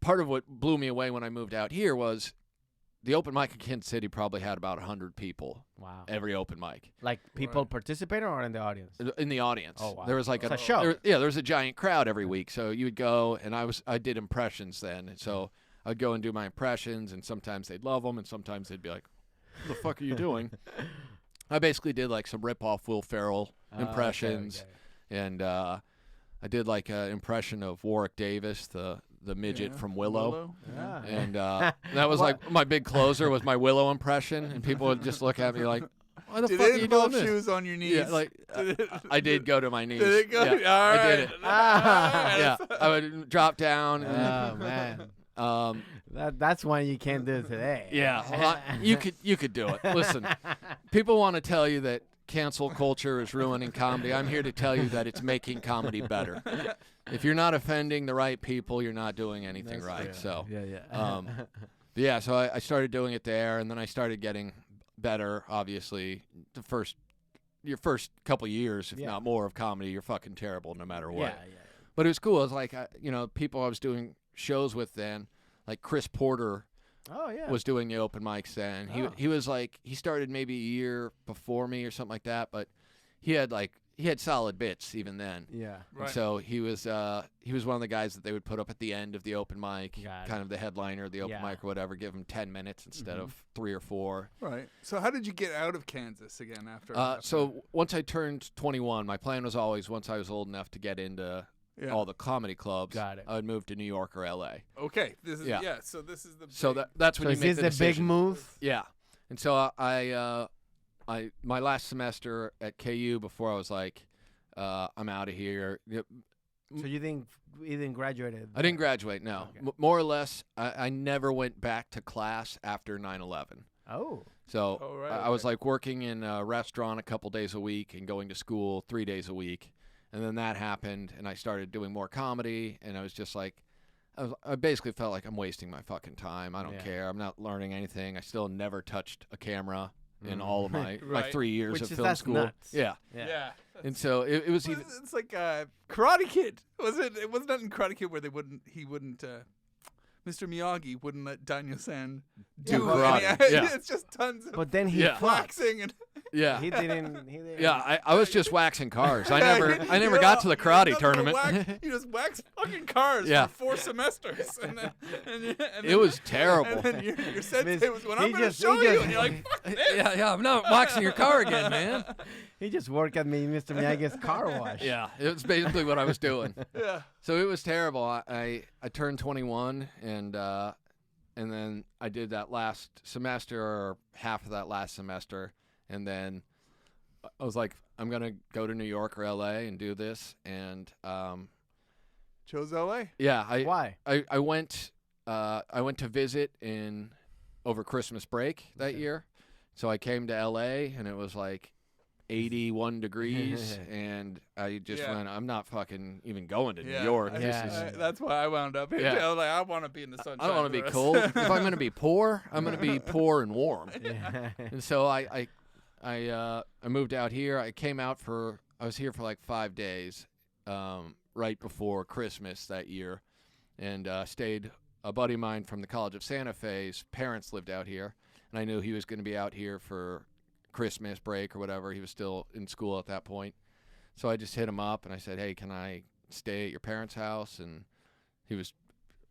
part of what blew me away when I moved out here was the open mic in Kansas City probably had about 100 people Wow. every open mic Like people Right. participating or in the audience? in the audience. Oh, wow. There was like It's a show. there was a giant crowd every week. So you would go, and I did impressions then, and so I'd go and do my impressions, and sometimes they'd love them, and sometimes they'd be like, "What the fuck are you doing?" I basically did like some rip-off Will Ferrell impressions, and I did like an impression of Warwick Davis, the midget from Willow. Yeah. And that was like my big closer was my Willow impression, and people would just look at me like, "Why the Did fuck are it you doing involve this?" shoes on your knees? Yeah, like I did go to my knees. Did it go? Yeah, All I did right. it. Ah. Yeah, I would drop down. Oh man, And, that's one you can't do today. yeah, well, you could do it. Listen, people want to tell you that cancel culture is ruining comedy. I'm here to tell you that it's making comedy better. If you're not offending the right people, you're not doing anything That's right. true. So. yeah. But yeah, so I started doing it there, and then I started getting better. Obviously, your first couple years, if Yeah. not more, of comedy, you're fucking terrible no matter what. Yeah. But it was cool. It was like people I was doing shows with then, like Chris Porter Oh yeah. was doing the open mics then. Oh. He was like he started maybe a year before me or something like that, but he had solid bits even then. Yeah. And Right. so he was one of the guys that they would put up at the end of the open mic, Got it. kind of the headliner of the open Yeah. mic or whatever, give him 10 minutes instead of 3 or 4. Right. So how did you get out of Kansas again after? So once I turned 21, my plan was always once I was old enough to get into yeah. all the comedy clubs, Got it. I would move to New York or LA. Okay. This is Yeah. So this is the. So big- that's So when is you make this the the big decision. move? Yeah. And so I my last semester at KU before I was like I'm out of here. So you didn't graduate? I didn't graduate, no. Okay. More or less, I never went back to class after 9/11. Oh. So Oh, right, I was okay. like working in a restaurant a couple days a week and going to school 3 days a week. And then that happened, and I started doing more comedy, and I was just like, I basically felt like I'm wasting my fucking time. I don't Yeah. care. I'm not learning anything. I still never touched a camera in all of my Right. 3 years Which of is- film that's school. nuts. Yeah. Yeah. And so it was Well, even. it's like Karate Kid. Was it? It was not in Karate Kid where he wouldn't. Mr. Miyagi wouldn't let Daniel-san do karate. any- Yeah. It's just tons of But then he Yeah. fought. waxing and. Yeah. He didn't. Yeah, I was just waxing cars. I Yeah, never got to the karate tournament. You just wax fucking cars Yeah. for 4 semesters, and then It was terrible. And then your sensei Miss- was going, he "I'm going to just- show he you," just- and you're like, "Fuck this." Yeah, I'm not waxing your car again, man. He just worked at me, Mr. Miyagi's car wash. Yeah, it was basically what I was doing. Yeah. So it was terrible. I turned 21, and then I did that last semester or half of that last semester, and then I was like, I'm gonna go to New York or LA and do this, and Chose LA. yeah, Why? I went to visit over Christmas break that year. So I came to LA and it was like 81 degrees and I just Yeah. went, I'm not fucking even going to Yeah. New York. I- This Yeah. is that's why I wound up here. Yeah. I was like, I want to be in the sunshine. I don't want to for be the cold. rest- If I'm going to be poor, I'm going to be poor and warm. Yeah. And so I moved out here. I was here for like 5 days, right before Christmas that year, and stayed. A buddy of mine from the College of Santa Fe's parents lived out here, and I knew he was going to be out here for Christmas break or whatever. He was still in school at that point, so I just hit him up and I said, "Hey, can I stay at your parents' house?" And he was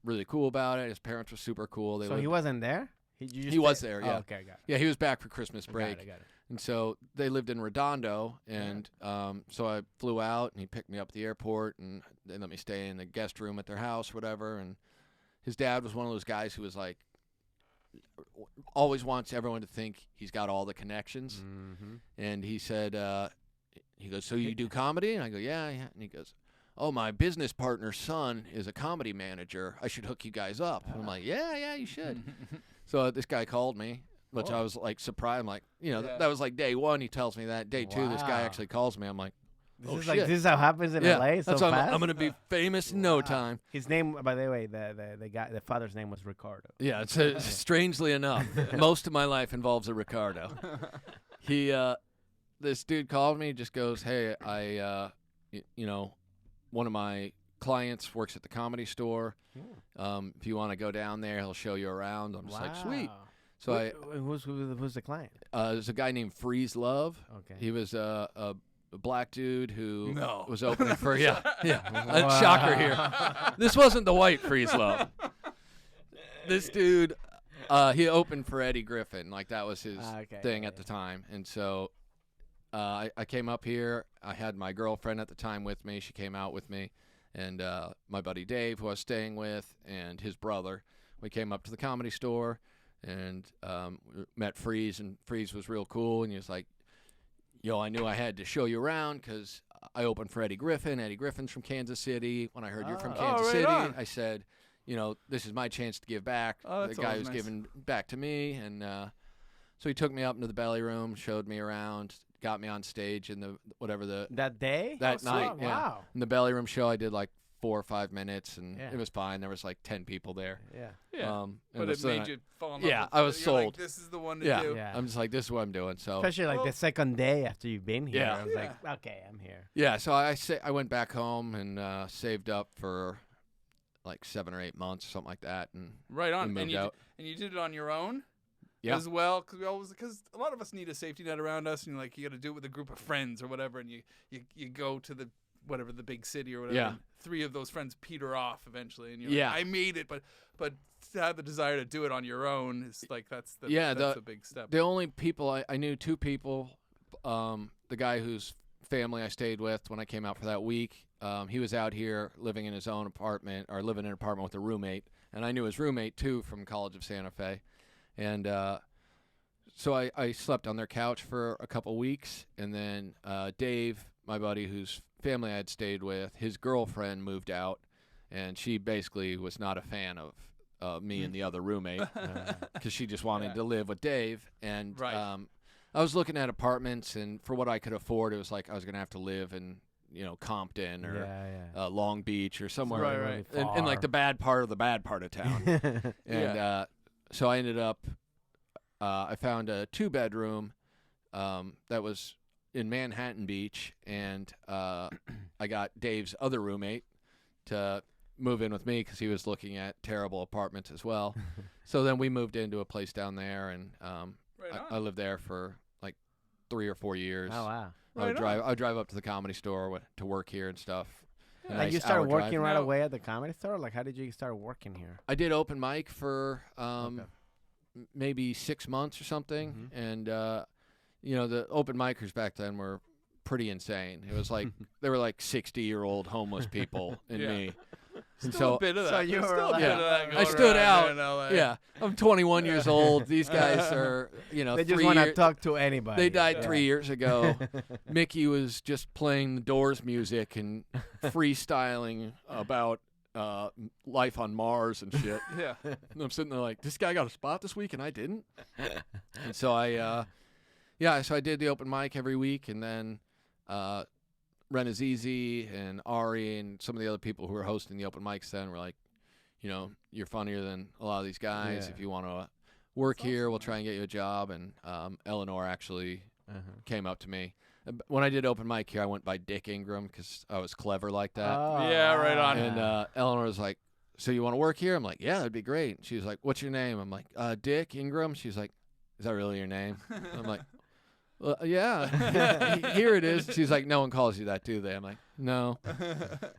really cool about it. His parents were super cool. They So lived- he wasn't there? He was there, yeah. Oh, okay, got it. yeah, he was back for Christmas break. Got it. And so they lived in Redondo, and so I flew out, and he picked me up at the airport, and they let me stay in the guest room at their house or whatever. And his dad was one of those guys who was like, always wants everyone to think he's got all the connections. Mm-hmm. And he said, he goes, "So you do comedy?" And I go, yeah. And he goes, "Oh, my business partner's son is a comedy manager. I should hook you guys up." And I'm like, yeah, you should. So this guy called me, which Oh. I was like surprised. I'm like, Yeah. that was like day one. He tells me that. Day two, this guy Wow. actually calls me. I'm like, This oh is shit. like this is how happens in yeah, LA so that's why fast. I'm gonna be famous in no Wow. time. His name, by the way, the father's name was Ricardo. Yeah, it's strangely enough, most of my life involves a Ricardo. This dude called me, just goes, hey, one of my clients works at the Comedy Store. If you want to go down there, he'll show you around. I'm just like, sweet. So Who's the client? there's a guy named Freeze Love. Okay. He was a black dude who No. was opening for shocker here. This wasn't the white Freeze Love. This dude, he opened for Eddie Griffin, like that was his thing at the time, and so I came up here. I had my girlfriend at the time with me. She came out with me, and my buddy Dave, who I was staying with, and his brother. We came up to the Comedy Store and met Freeze, and Freeze was real cool, and he was like, yo, I knew I had to show you around because I opened for Eddie Griffin. Eddie Griffin's from Kansas City. When I heard you're from Kansas right City, on. I said, this is my chance to give back. Oh, The that's guy always was nice. giving back to me, and so he took me up into the belly room, showed me around, got me on stage in That day? that night. Oh, Yeah. wow. In the belly room show, I did like 4 or 5 minutes, and Yeah. it was fine. There was like 10 people there. Yeah. Yeah. And But it so made I- you fall in love Yeah, with I was it. You're like, sold. this is the one to Yeah. do. Yeah. I'm just like, this is what I'm doing. So Especially like Well- the second day after you've been here. Yeah. I was like, Yeah. okay, I'm here. yeah, so I went back home and saved up for like 7 or 8 months, something like that, and Right on. we And moved out. you did it on your own? Yeah. As well, because a lot of us need a safety net around us, and like you got to do it with a group of friends or whatever, and you go to the big city or whatever. Yeah. And 3 of those friends peter off eventually, and you're Yeah. like, I made it, but to have the desire to do it on your own is like that's the big step. The only people I knew 2 people, the guy whose family I stayed with when I came out for that week, he was out here living in his own apartment, or living in an apartment with a roommate, and I knew his roommate too from College of Santa Fe, and so I slept on their couch for a couple weeks, and then Dave, my buddy whose family I had stayed with, his girlfriend moved out, and she basically was not a fan of me and the other roommate because she just wanted to live with Dave, and Right. I was looking at apartments, and for what I could afford, it was like I was gonna have to live in Compton or Yeah. Long Beach or somewhere Right, right. in like the bad part of town. And so I ended up, I found a 2-bedroom that was in Manhattan Beach, and I got Dave's other roommate to move in with me because he was looking at terrible apartments as well. So then we moved into a place down there, and Right on. I lived there for like 3 or 4 years. Oh, wow. I would Right on. drive up to the Comedy Store to work here and stuff. A Like nice you started hour working drive. right Now- away at the Comedy Store? Like, how did you start working here? I did open mic for Okay. maybe 6 months or something, Mhm. and the open micers back then were pretty insane. It was like they were like 60-year-old homeless people and Yeah. me. And Still so a bit of that. so There's you were still a like- bit of Yeah. that I going stood around out. here in LA. yeah, I'm 21 years old. These guys are, They just 3 want to years. talk to anybody. They died Yeah. 3 years ago. Mickey was just playing the Doors music and freestyling about life on Mars and shit. Yeah. And I'm sitting there like, this guy got a spot this week and I didn't. And so so I did the open mic every week, and then Ren Azizi and Ari and some of the other people who were hosting the open mics then were like, you're funnier than a lot of these guys. Yeah. If you want to work here, we'll try and get you a job. And Eleanor actually came up to me. When I did open mic here, I went by Dick Ingram because I was clever like that. Oh, Yeah, right on. And Eleanor was like, so you want to work here? I'm like, yeah, that'd be great. She was like, what's your name? I'm like, Dick Ingram. She's like, is that really your name? I'm like, well, yeah, here it is. She's like, no one calls you that, do they? I'm like, no.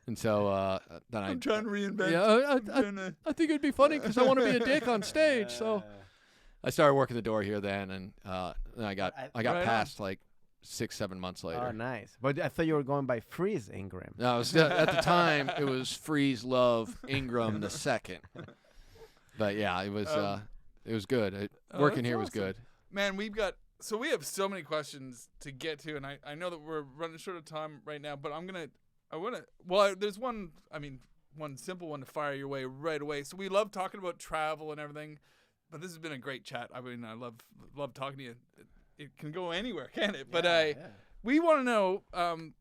And so then I'm trying to reinvent. yeah, I think it'd be funny because I want to be a dick on stage. So I started working the door here then, and then I got Right on. passed like 6-7 months later. Oh, nice. But I thought you were going by Freeze Ingram. No, it was, at the time it was Freeze Love Ingram the second. But yeah, it was good. Working that's here was awesome. good. Man, we have so many questions to get to, and I know that we're running short of time right now, but there's one simple one to fire your way right away. So we love talking about travel and everything, But this has been a great chat. I mean, I love talking to you. It can go anywhere, can it? But we want to know.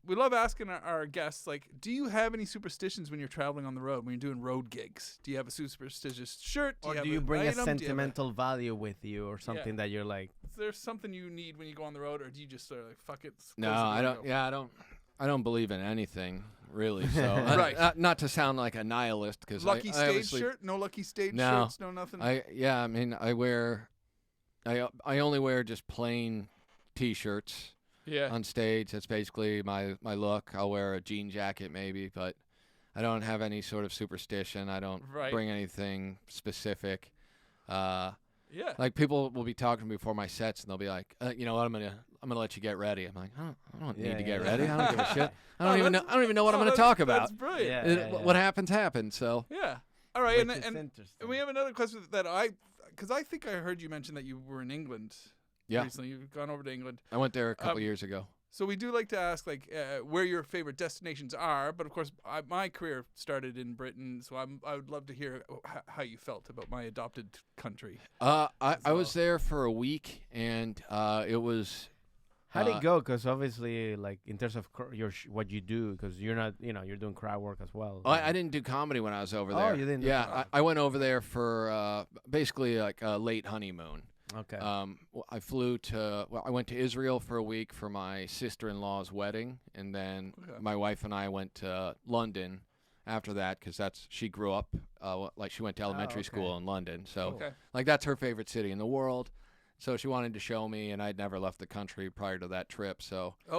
We love asking our guests, like, do you have any superstitions when you're traveling on the road, when you're doing road gigs? Do you have a superstitious shirt? Or do you bring a sentimental value with you, or something that you're like? Is there something you need when you go on the road, or do you just sort of like, fuck it? No, I don't. Yeah, I don't believe in anything really. So right. Not to sound like a nihilist, because lucky stage shirt, no lucky stage shirts, no nothing. I mean, I only wear just plain T-shirts. Yeah. On stage, that's basically my look. I'll wear a jean jacket maybe, but I don't have any sort of superstition. I don't bring anything specific. Like people will be talking before my sets, and they'll be like, you know what, I'm gonna let you get ready. I'm like, I don't need to get ready. I don't give a shit. I don't even know what I'm gonna talk about. That's brilliant. What happens. So yeah. All right, and we have another question that because I think I heard you mention that you were in England. Yeah. Recently, you've gone over to England. I went there a couple years ago. So we do like to ask, like, where your favorite destinations are. But of course, my career started in Britain, so I would love to hear how you felt about my adopted country. I was there for a week, and it was. How'd it go? Because obviously, like, in terms of what you do, because you're not, you're doing crowd work as well. I didn't do comedy when I was over there. Oh, you didn't? Yeah, I went over there for basically like a late honeymoon. Okay. I went to Israel for a week for my sister-in-law's wedding, and then my wife and I went to London after that, because she grew up, like she went to elementary school in London. So like that's her favorite city in the world. So she wanted to show me, and I'd never left the country prior to that trip. So we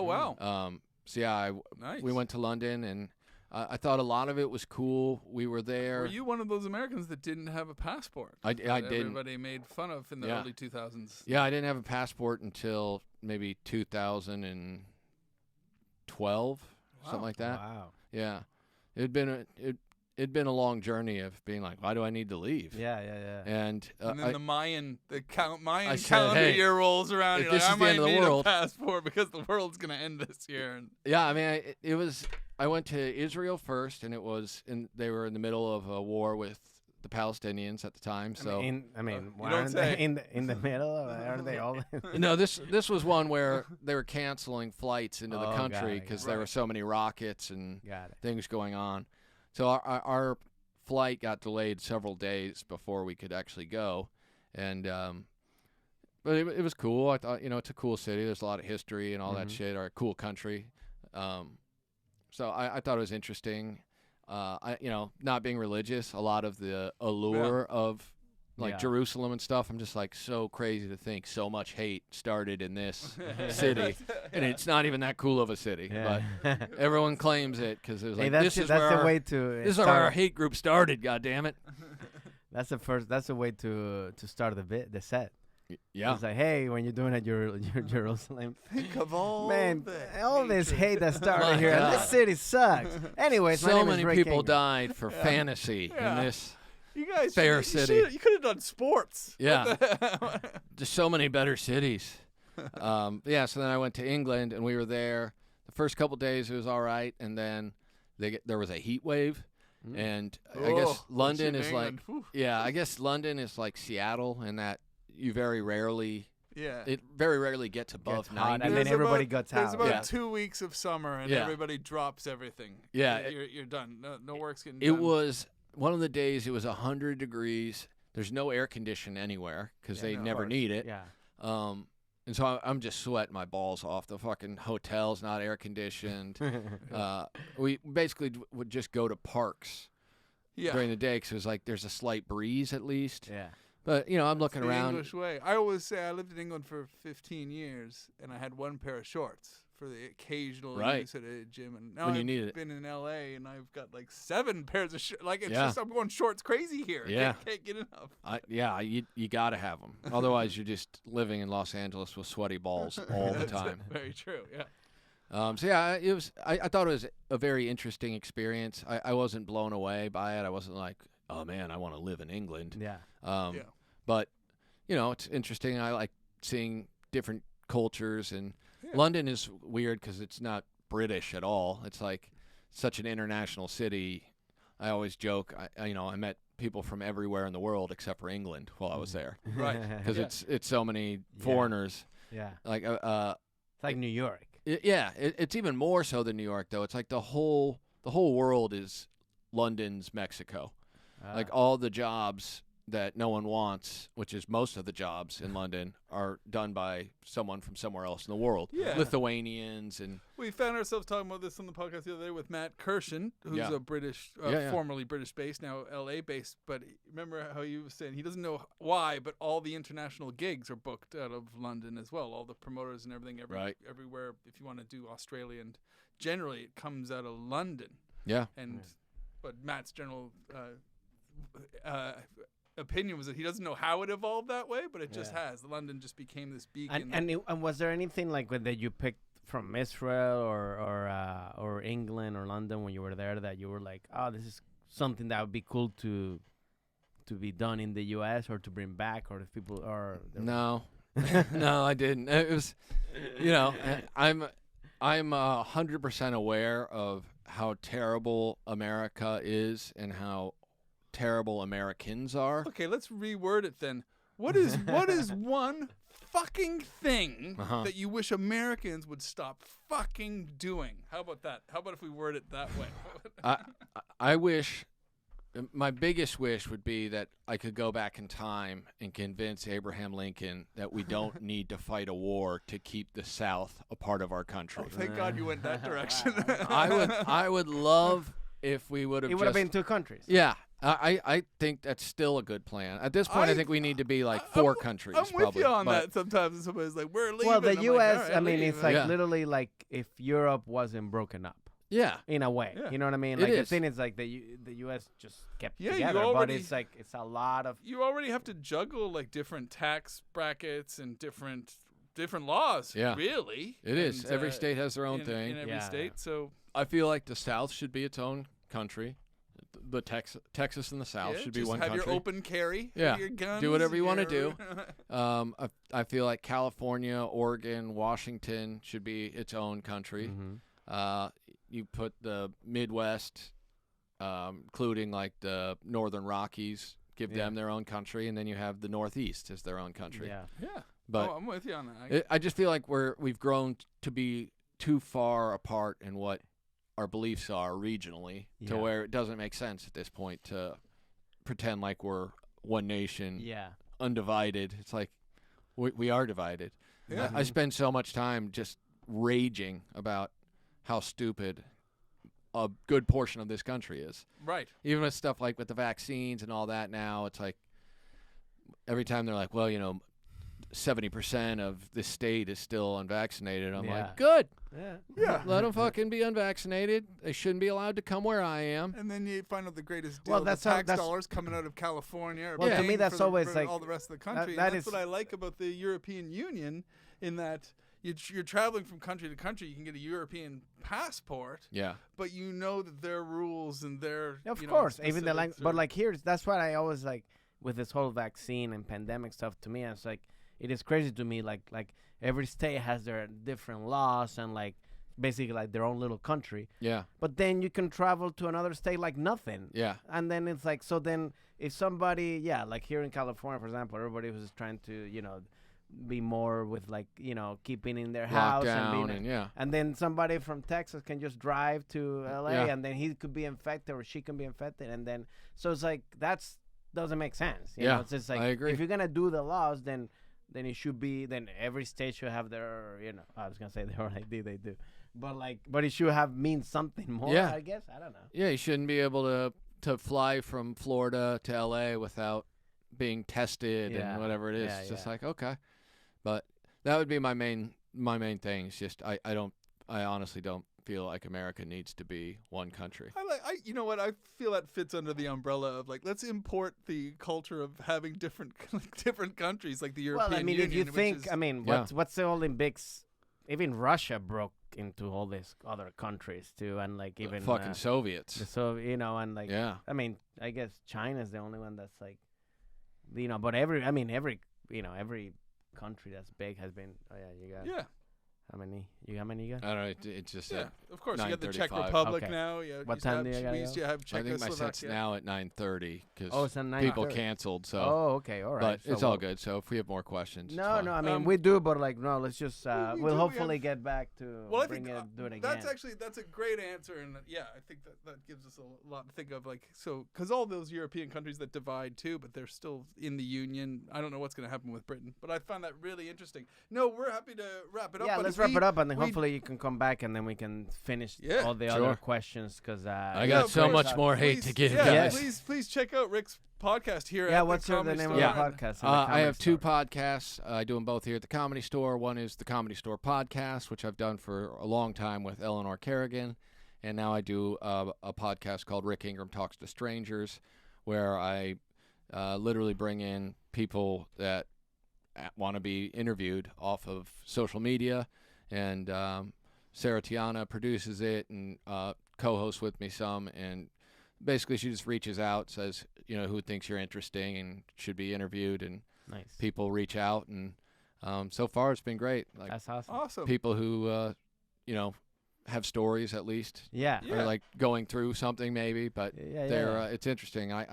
went to London, and I thought a lot of it was cool. We were there. Were you one of those Americans that didn't have a passport? I didn't. Everybody made fun of in the early 2000s. Yeah, I didn't have a passport until maybe 2012, something like that. Wow. Yeah, it'd been a long journey of being like, why do I need to leave? Yeah. And then the Mayan said, calendar hey, year rolls around. If You're this like, is the end of the world, a passport because the world's gonna end this year. Yeah, I mean, it was. I went to Israel first, and they were in the middle of a war with the Palestinians at the time. So you don't say. In the middle, aren't they all? No, this was one where they were canceling flights into the country because there were so many rockets and things going on. So our flight got delayed several days before we could actually go, and but it was cool. I thought, it's a cool city. There's a lot of history and all that shit. Or a cool country. So I thought it was interesting. Not being religious, a lot of the allure of Jerusalem and stuff, I'm just like, so crazy to think so much hate started in this city, and it's not even that cool of a city. Yeah. But everyone claims it because it was like, this is where our hate group started. God damn it! That's the way to start the set. Yeah. It's like, hey, when you're doing it, you're Jerusalem. Think of all this hate that started here. And this city sucks. Anyways, so many people died for fantasy in this fair city. You could have done sports. Yeah. Just so many better cities. So then I went to England, and we were there. The first couple days it was all right, and then there was a heat wave. And I guess London is like, I guess London is like Seattle in that you very rarely gets above 90. And then everybody gets out. There's about 2 weeks of summer, and everybody drops everything. Yeah. You're done. No work's getting done. It was one of the days, it was 100 degrees. There's no air conditioning anywhere because they never need it. Yeah. And so I'm just sweating my balls off. The fucking hotel's not air conditioned. We basically would just go to parks during the day because it was like there's a slight breeze at least. Yeah. But, I'm looking the around. English way. I always say I lived in England for 15 years, and I had one pair of shorts for the occasional use at a gym. And now I've been in L.A., and I've got like 7 pairs of shorts. Like, it's just, I'm going shorts crazy here. Yeah. Can't get enough. You got to have them. Otherwise, you're just living in Los Angeles with sweaty balls all the time. Very true, yeah. It was. I thought it was a very interesting experience. I wasn't blown away by it. I wasn't like, oh man, I want to live in England. Yeah. But it's interesting. I like seeing different cultures, and London is weird because it's not British at all. It's like such an international city. I always joke. I met people from everywhere in the world except for England while I was there, Right. because Yeah. it's so many foreigners. Yeah. Like It's like New York. it's even more so than New York though. It's like the whole world is London's Mexico. Like all the jobs that no one wants, which is most of the jobs in London, are done by someone from somewhere else in the world. Yeah. Lithuanians and We found ourselves talking about this on the podcast the other day with Matt Kirshen, who's Yeah. a British, Yeah. formerly British based, now LA based. But remember how you were saying he doesn't know why, but all the international gigs are booked out of London as well. All the promoters and everything, Right. everywhere. If you want to do Australia, and generally it comes out of London. yeah. And but Matt's general opinion was that he doesn't know how it evolved that way, but it just has. London just became this beacon. And was there anything like that you picked from Israel or England or London when you were there that you were like, oh, this is something that would be cool to be done in the U.S. or to bring back, or if people are No, no, I didn't. It was, I'm 100% aware of how terrible America is and how terrible Americans are. Okay, let's reword it then. What is one fucking thing that you wish Americans would stop fucking doing? How about that? How about if we word it that way? I wish, my biggest wish would be that I could go back in time and convince Abraham Lincoln that we don't need to fight a war to keep the South a part of our country. Thank God you went that direction. I would love if we would have. It would have been two countries. Yeah. I think that's still a good plan. At this point, I think we need to be like four countries. I'm with probably, you on but- that sometimes. And somebody's like, we're leaving. Well, the I'm like, U.S. "All right, I mean, leave." it's like Yeah. literally like if Europe wasn't broken up Yeah. in a way. Yeah. You know what I mean? It Like the is. thing is like the U.S. just kept Yeah, you together, but already- it's like it's a lot of. You already have to juggle like different tax brackets and different laws. Yeah. Really. It is. And, Every state has their own in, thing. in every Yeah, state. So I feel like the South should be its own country. The Texas and the South should be just one have country. your open carry. Yeah. Your guns, Do whatever you wanna your- I feel like California, Oregon, Washington should be its own country. Mhm. You put the Midwest, including like the Northern Rockies, give Yeah. them their own country, and then you have the Northeast as their own country. Yeah. Yeah. But I'm with you on that. I just feel like we've grown to be too far apart in what our beliefs are regionally to Yeah. where it doesn't make sense at this point to pretend like we're one nation, Yeah. undivided. It's like we are divided. Yeah. I spend so much time just raging about how stupid a good portion of this country is. Right. Even with stuff like with the vaccines and all that now, it's like every time they're like, well, 70% of the state is still unvaccinated. I'm Yeah. like, good. Yeah. Yeah. Let them fucking be unvaccinated. They shouldn't be allowed to come where I am. And then you find out the greatest deal Well, of that's the how- tax that's- dollars coming out of California. Or Well, to paying me, that's for always for like- all the rest of the country. that And that's is- what I like about the European Union, in that you're traveling from country to country. You can get a European passport, Yeah. but you know that their rules and their Of you know, course, even the specifics language. are- But like here's that's what I always like with this whole vaccine and pandemic stuff. To me, it's like it is crazy to me. Like every state has their different laws and like basically like their own little country. Yeah. But then you can travel to another state like nothing. Yeah. And then it's like so then if somebody like here in California, for example, everybody was trying to be more with like keeping in their house Lockdown and and and then somebody from Texas can just drive to LA Yeah. and then he could be infected or she can be infected and then so it's like that's doesn't make sense. You Yeah, know? It's just like I agree. if you're gonna do the laws then it should be then every state should have their I was gonna say their own ID they do. But it should have mean something more, Yeah. I guess. I don't know. Yeah, you shouldn't be able to fly from Florida to LA without being tested Yeah. and whatever it is. Yeah, It's just yeah. like, okay. But that would be my main thing. It's just I honestly don't feel like America needs to be one country. you know what? I feel that fits under the umbrella of like let's import the culture of having different countries like the European Well, I mean, Union. if you which think, is- I mean, Yeah. what's the Olympics? Even Russia broke into all these other countries too, and like The even fucking Soviets. so and like Yeah. I mean, I guess China's the only one that's like, but every country that's big has been. Oh yeah, you got. yeah. How many? You how many you got? I don't know. It's just Yeah, of course. You got the Czech 9:35. Republic Okay. now. Yeah. What time do you gotta We used to have I think my Czechoslovakia. set's now at 9:30 Oh, because it's at 9:30. people canceled. So, Oh, okay, all right. but So it's all we'll- good. So if we have more questions, it's No, fine. no. I mean, Um, we do, but like, no. Let's just. we We'll do, we hopefully have- get back to Well, I bring think it, do it again. that's a great answer, and yeah, I think that gives us a lot to think of. Like, so because all those European countries that divide too, but they're still in the union. I don't know what's going to happen with Britain, but I found that really interesting. No, we're happy to wrap it up. Yeah, but let's if wrap we- it up, and then we- hopefully you can come back, and then we can finish Yeah, all the sure. other questions. Because I Yeah, got of so course. much more hate to Please- give, Yeah, guys. please check out Rick's podcast here. Yeah, at what's the the Comedy name Store. of Yeah. the podcast? and the I Comedy have two Store? podcasts. I do them both here at the Comedy Store. One is the Comedy Store podcast, which I've done for a long time with Eleanor Kerrigan, and now I do a podcast called Rick Ingram Talks to Strangers, where I literally bring in people that want to be interviewed off of social media, and Sarah Tiana produces it and co-hosts with me some, and basically she just reaches out, says, who thinks you're interesting and should be interviewed, and Nice. people reach out, and so far it's been great. Like That's awesome. Awesome. people who have stories at least, Yeah. Yeah. or like going through something maybe, but Yeah. they're it's interesting. I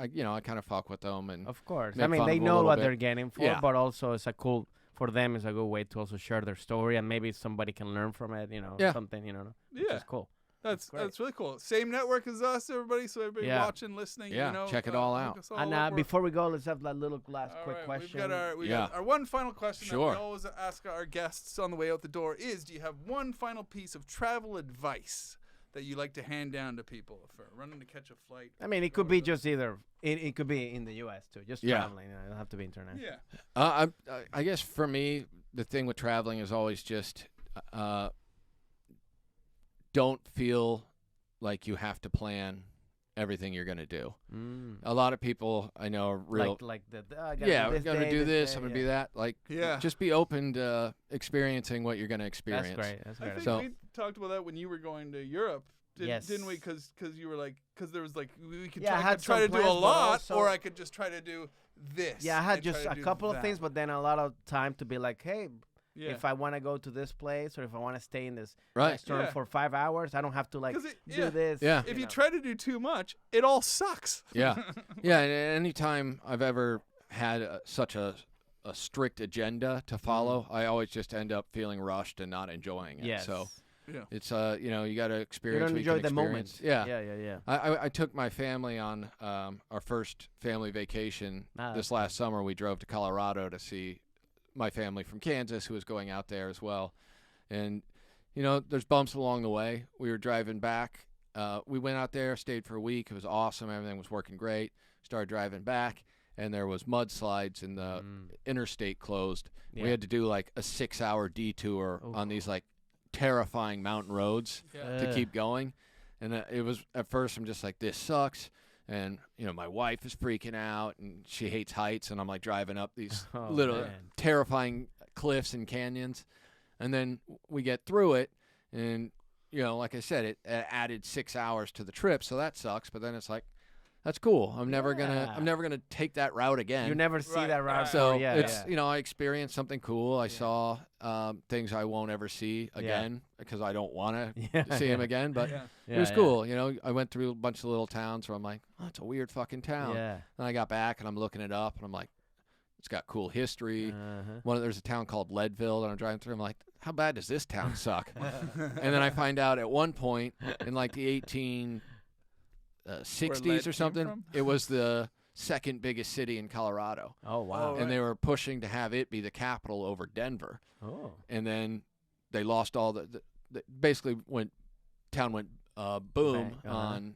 kind of fuck with them, and Of course. make I mean, fun they of 'em a know little what bit. they're getting for, Yeah. but also it's for them, it's a good way to also share their story, and maybe somebody can learn from it, Yeah. something, which Yeah. is cool. That's great. really cool. Same network as us, everybody. So everybody Yeah. watching, listening, Yeah, check it all look out. us all And up. We're- before we go, let's have that little last all quick right, question. We Yeah. got our one final question that Sure. we always ask our guests on the way out the door is: do you have one final piece of travel advice that you like to hand down to people for running to catch a flight? I mean, it could be just either. It could be in the U.S. too, just Yeah. traveling. It doesn't have to be international. Yeah. I guess for me, the thing with traveling is always just don't feel like you have to plan everything you're going to do. A lot of people I know are real. Like I gotta Yeah, do we're this going to day, do this. day, I'm going to yeah. do that. Like, Yeah. just be open to experiencing what you're going to experience. That's great. That's I great. think So- we talked about that when you were going to Europe. Yes. Didn't we? Because you were like, because there was like, we could Yeah, I try, had could try to some do a plans, but lot, also- or I could just try to do this. Yeah, I had and try just to a do couple of that. things, but then a lot of time to be like, hey, Yeah. if I want to go to this place or if I want to stay in this Right. restaurant Yeah. for 5 hours, I don't have to like 'Cause do this. Yeah. If you know. try to do too much, it all sucks. Yeah. Yeah. And anytime I've ever had such a strict agenda to follow, I always just end up feeling rushed and not enjoying it. Yes. So Yeah. it's you got to You experience don't what enjoy you can the experience. moment. Yeah. Yeah. I took my family on our first family vacation Ah, this that's last summer. We drove to Colorado to see my family from Kansas who was going out there as well. And, there's bumps along the way. We were driving back. We went out there, stayed for a week. It was awesome. Everything was working great. Started driving back, and there was mudslides and the interstate closed. Yeah. We had to do like a 6-hour detour Oof. on these like terrifying mountain roads Yeah. to keep going. And it was at first I'm just like, this sucks. And my wife is freaking out and she hates heights, and I'm like driving up these Oh, little man. terrifying cliffs and canyons. And then we get through it, and like I said, it added 6 hours to the trip, so that sucks. But then it's like, that's cool. I'm never gonna take that route again. You never see Right, that route. right. So yeah, it's yeah. I experienced something cool. I saw things I won't ever see again because I don't want to Yeah, see them yeah. again. But Yeah. it was cool. I went through a bunch of little towns where I'm like, oh, it's a weird fucking town. Yeah. Then I got back and I'm looking it up and I'm like, it's got cool history. Uh-huh. There's a town called Leadville that I'm driving through. I'm like, how bad does this town suck? And then I find out at one point in like the 1860s lead or came something, from? it was the second biggest city in Colorado. Oh wow. Oh, And they were pushing to have it be the capital over Denver. Oh. And then they lost all the basically town went boom Bang, uh-huh.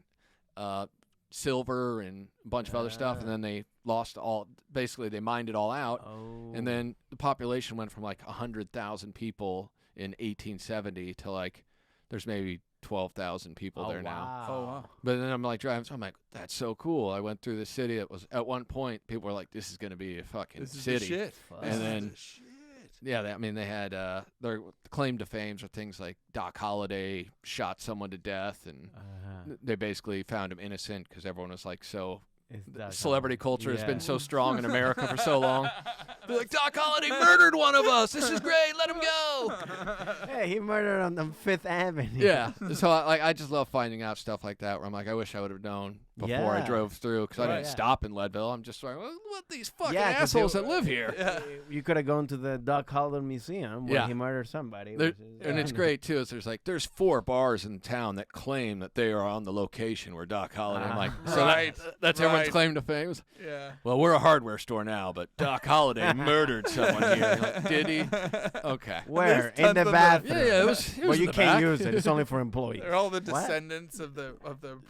on silver and a bunch of other stuff, and then they lost all. Basically, they mined it all out, Oh. and then the population went from like 100,000 people in 1870 to like there's maybe 12,000 people there now. Wow. Oh, wow. But then I'm like driving, so I'm like, that's so cool. I went through the city that was at one point people were like, this is going to be a fucking This is city. the shit. Fuck. And This is then the shit. yeah, they had their claim to fame are things like Doc Holliday shot someone to death, and Uh-huh. they basically found him innocent because everyone was like, so It's that celebrity culture has been yeah. so strong in America for so long. They're like, Doc Holliday murdered one of us. This is great. Let him go. Hey, he murdered on Fifth Avenue. Yeah. So I just love finding out stuff like that where I'm like, I wish I would have known before I Yeah. drove through because I Right. didn't stop in Leadville. I'm just like, well, what these fucking 'cause assholes that live here. Yeah. You could have gone to the Doc Holliday Museum where Yeah. he murdered somebody. There- which is- And it's great too. Is there's 4 bars in town that claim that they are on the location where Doc Holliday. I'm like, so Right. that's everyone's Right. claim to fame. Yeah. Well, we're a hardware store now, but Doc Holliday murdered someone here. You're like, did he? Okay. Where? There's In the tons of bathroom. Yeah, it was. Well, in you the can't back. use it. It's only for employees. They're all the What? descendants of the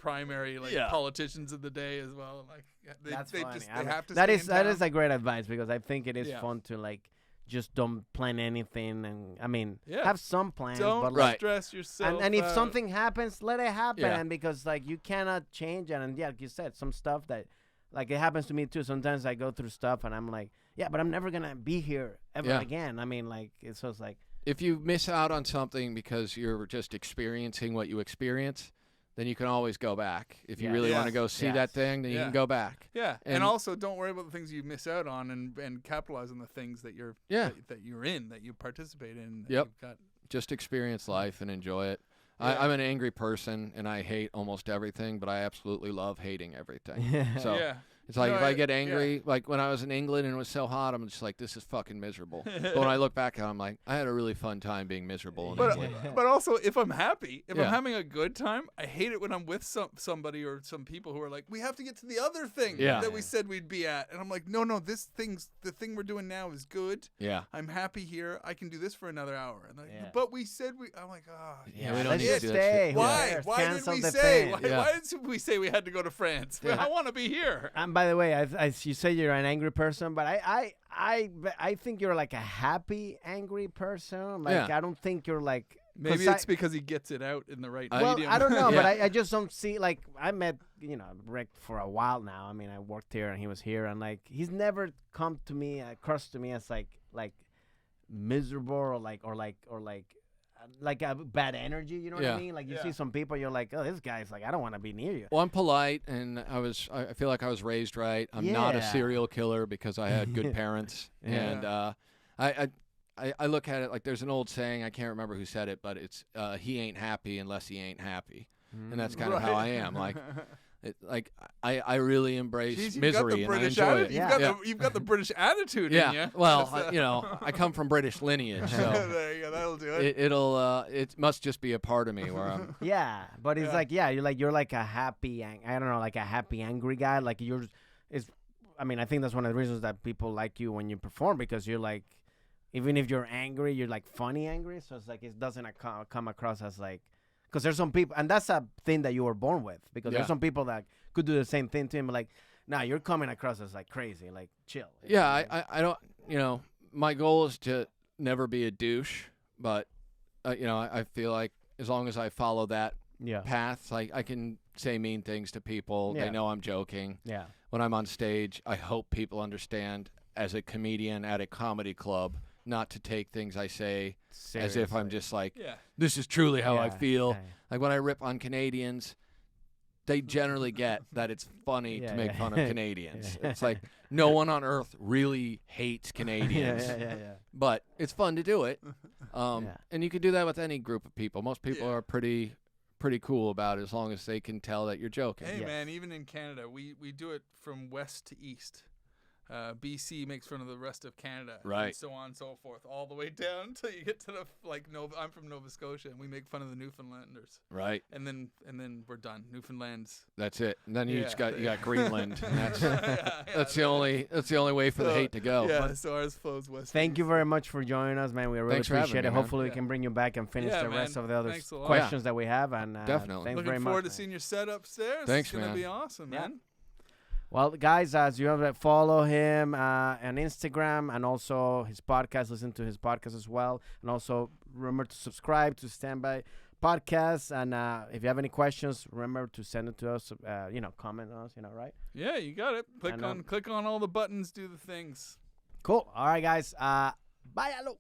primary Yeah. politicians of the day as well. Like they, That's they funny. just I they mean, have to. that stay is in that town. is a great advice because I think it is Yeah. fun to like just don't plan anything and I mean Yeah. have some plans Don't but Right. like stress yourself. and if out. something happens let it happen Yeah. and because like you cannot change it and yeah like you said some stuff that like it happens to me too sometimes I go through stuff and I'm like yeah but I'm never gonna be here ever Yeah. again I mean like it's just like If you miss out on something because you're just experiencing what you experience, then you can always go back. If you Yeah. really want to Yes. go see Yes. that thing, then you Yeah. can go back. Yeah, And- and also don't worry about the things you miss out on, and capitalize on the things that you're Yeah. that you're in, that you participate in. That Yep. You've got, Just experience life and enjoy it. Yeah. I'm an angry person, and I hate almost everything, but I absolutely love hating everything. So yeah, it's like No, if I I- get yeah. angry, like when I was in England and it was so hot, I'm just like, this is fucking miserable. But when I look back at it, I'm like, I had a really fun time being miserable in but England. but also if I'm happy, if Yeah. I'm having a good time, I hate it when I'm with somebody or some people who are like, we have to get to the other thing Yeah. that we said we'd be at, and I'm like, no, the thing we're doing now is good. Yeah. I'm happy here. I can do this for another hour. And like, Yeah. but we said we. I'm like, Yeah, we don't let's need to just do that shit. stay. Who Why? cares? Why Cancel did we the say? thing. Why, Yeah. why did we say we had to go to France? Yeah. I want to be here. And by the way, you say you're an angry person, but I think you're like a happy angry person. Like Yeah. I don't think you're like Maybe 'cause it's because he gets it out in the right well, medium. I don't know, but Yeah. I just don't see like I met Rick for a while now. I mean, I worked here and he was here, and like he's never come to me across to me as like miserable or like a bad energy. You know what Yeah. I mean? Like you Yeah. see some people, you're like, oh, this guy's like, I don't want to be near you. Well, I'm polite, and I feel like I was raised right. I'm not a Yeah. serial killer because I had good parents, Yeah. and I look at it like there's an old saying. I can't remember who said it, but it's he ain't happy unless he ain't happy, and that's kind of how I am. Like I really embrace Jeez, you've got misery the and I British enjoy atti- it. Yeah. You've got the British attitude in Yeah. you. Well, That's, I come from British lineage, so there you go. That'll do it. it must just be a part of me where I'm. Yeah, but it's Yeah. like you're like a happy I don't know, like a happy angry guy. Like I mean, I think that's one of the reasons that people like you when you perform because you're like, even if you're angry, you're like funny angry. So it's like it doesn't come across as like, because there's some people, and that's a thing that you were born with. Because Yeah. there's some people that could do the same thing to him, but like, nah, you're coming across as like crazy, like chill. Yeah, I don't. My goal is to never be a douche, but I feel like as long as I follow that yeah, path, like I can say mean things to people. Yeah. They know I'm joking. yeah, When I'm on stage, I hope people understand as a comedian at a comedy club not to take things I say as if I'm Seriously. just like, yeah. this is truly how I Yeah, feel. yeah. Like when I rip on Canadians, they generally get that it's funny Yeah, to make yeah. fun of Canadians. Yeah. It's like no one on earth really hates yeah, Canadians, yeah. but it's fun to do it. Yeah. And you can do that with any group of people. Most people Yeah. are pretty cool about it as long as they can tell that you're joking. Hey Yes. man, even in Canada, we do it from west to east. BC makes fun of the rest of Canada, Right. And so on and so forth, all the way down until you get to the I'm from Nova Scotia, and we make fun of the Newfoundlanders, Right. and then we're done. Newfoundland's. That's it. And then you Yeah. just got Greenland. And that's Yeah, that's the only way for the So, hate to go. Yeah, so ours flows west. to Thank you east. very much for joining us, man. We really Thanks for having appreciate it. me, man. Hopefully, Yeah. we can bring you back and finish Yeah, the rest man. of the other Thanks a lot. questions that we have. And Definitely. thanks Looking very forward much. to seeing your set upstairs. Thanks, it's gonna man. be awesome, Yeah. man. Well, guys, as you have to follow him on Instagram and also his podcast, listen to his podcast as well. And also remember to subscribe to Standby Podcast. And if you have any questions, remember to send it to us, comment on us, right? Yeah, you got it. I know. Click on all the buttons, do the things. Cool. All right, guys. Bye. Hello.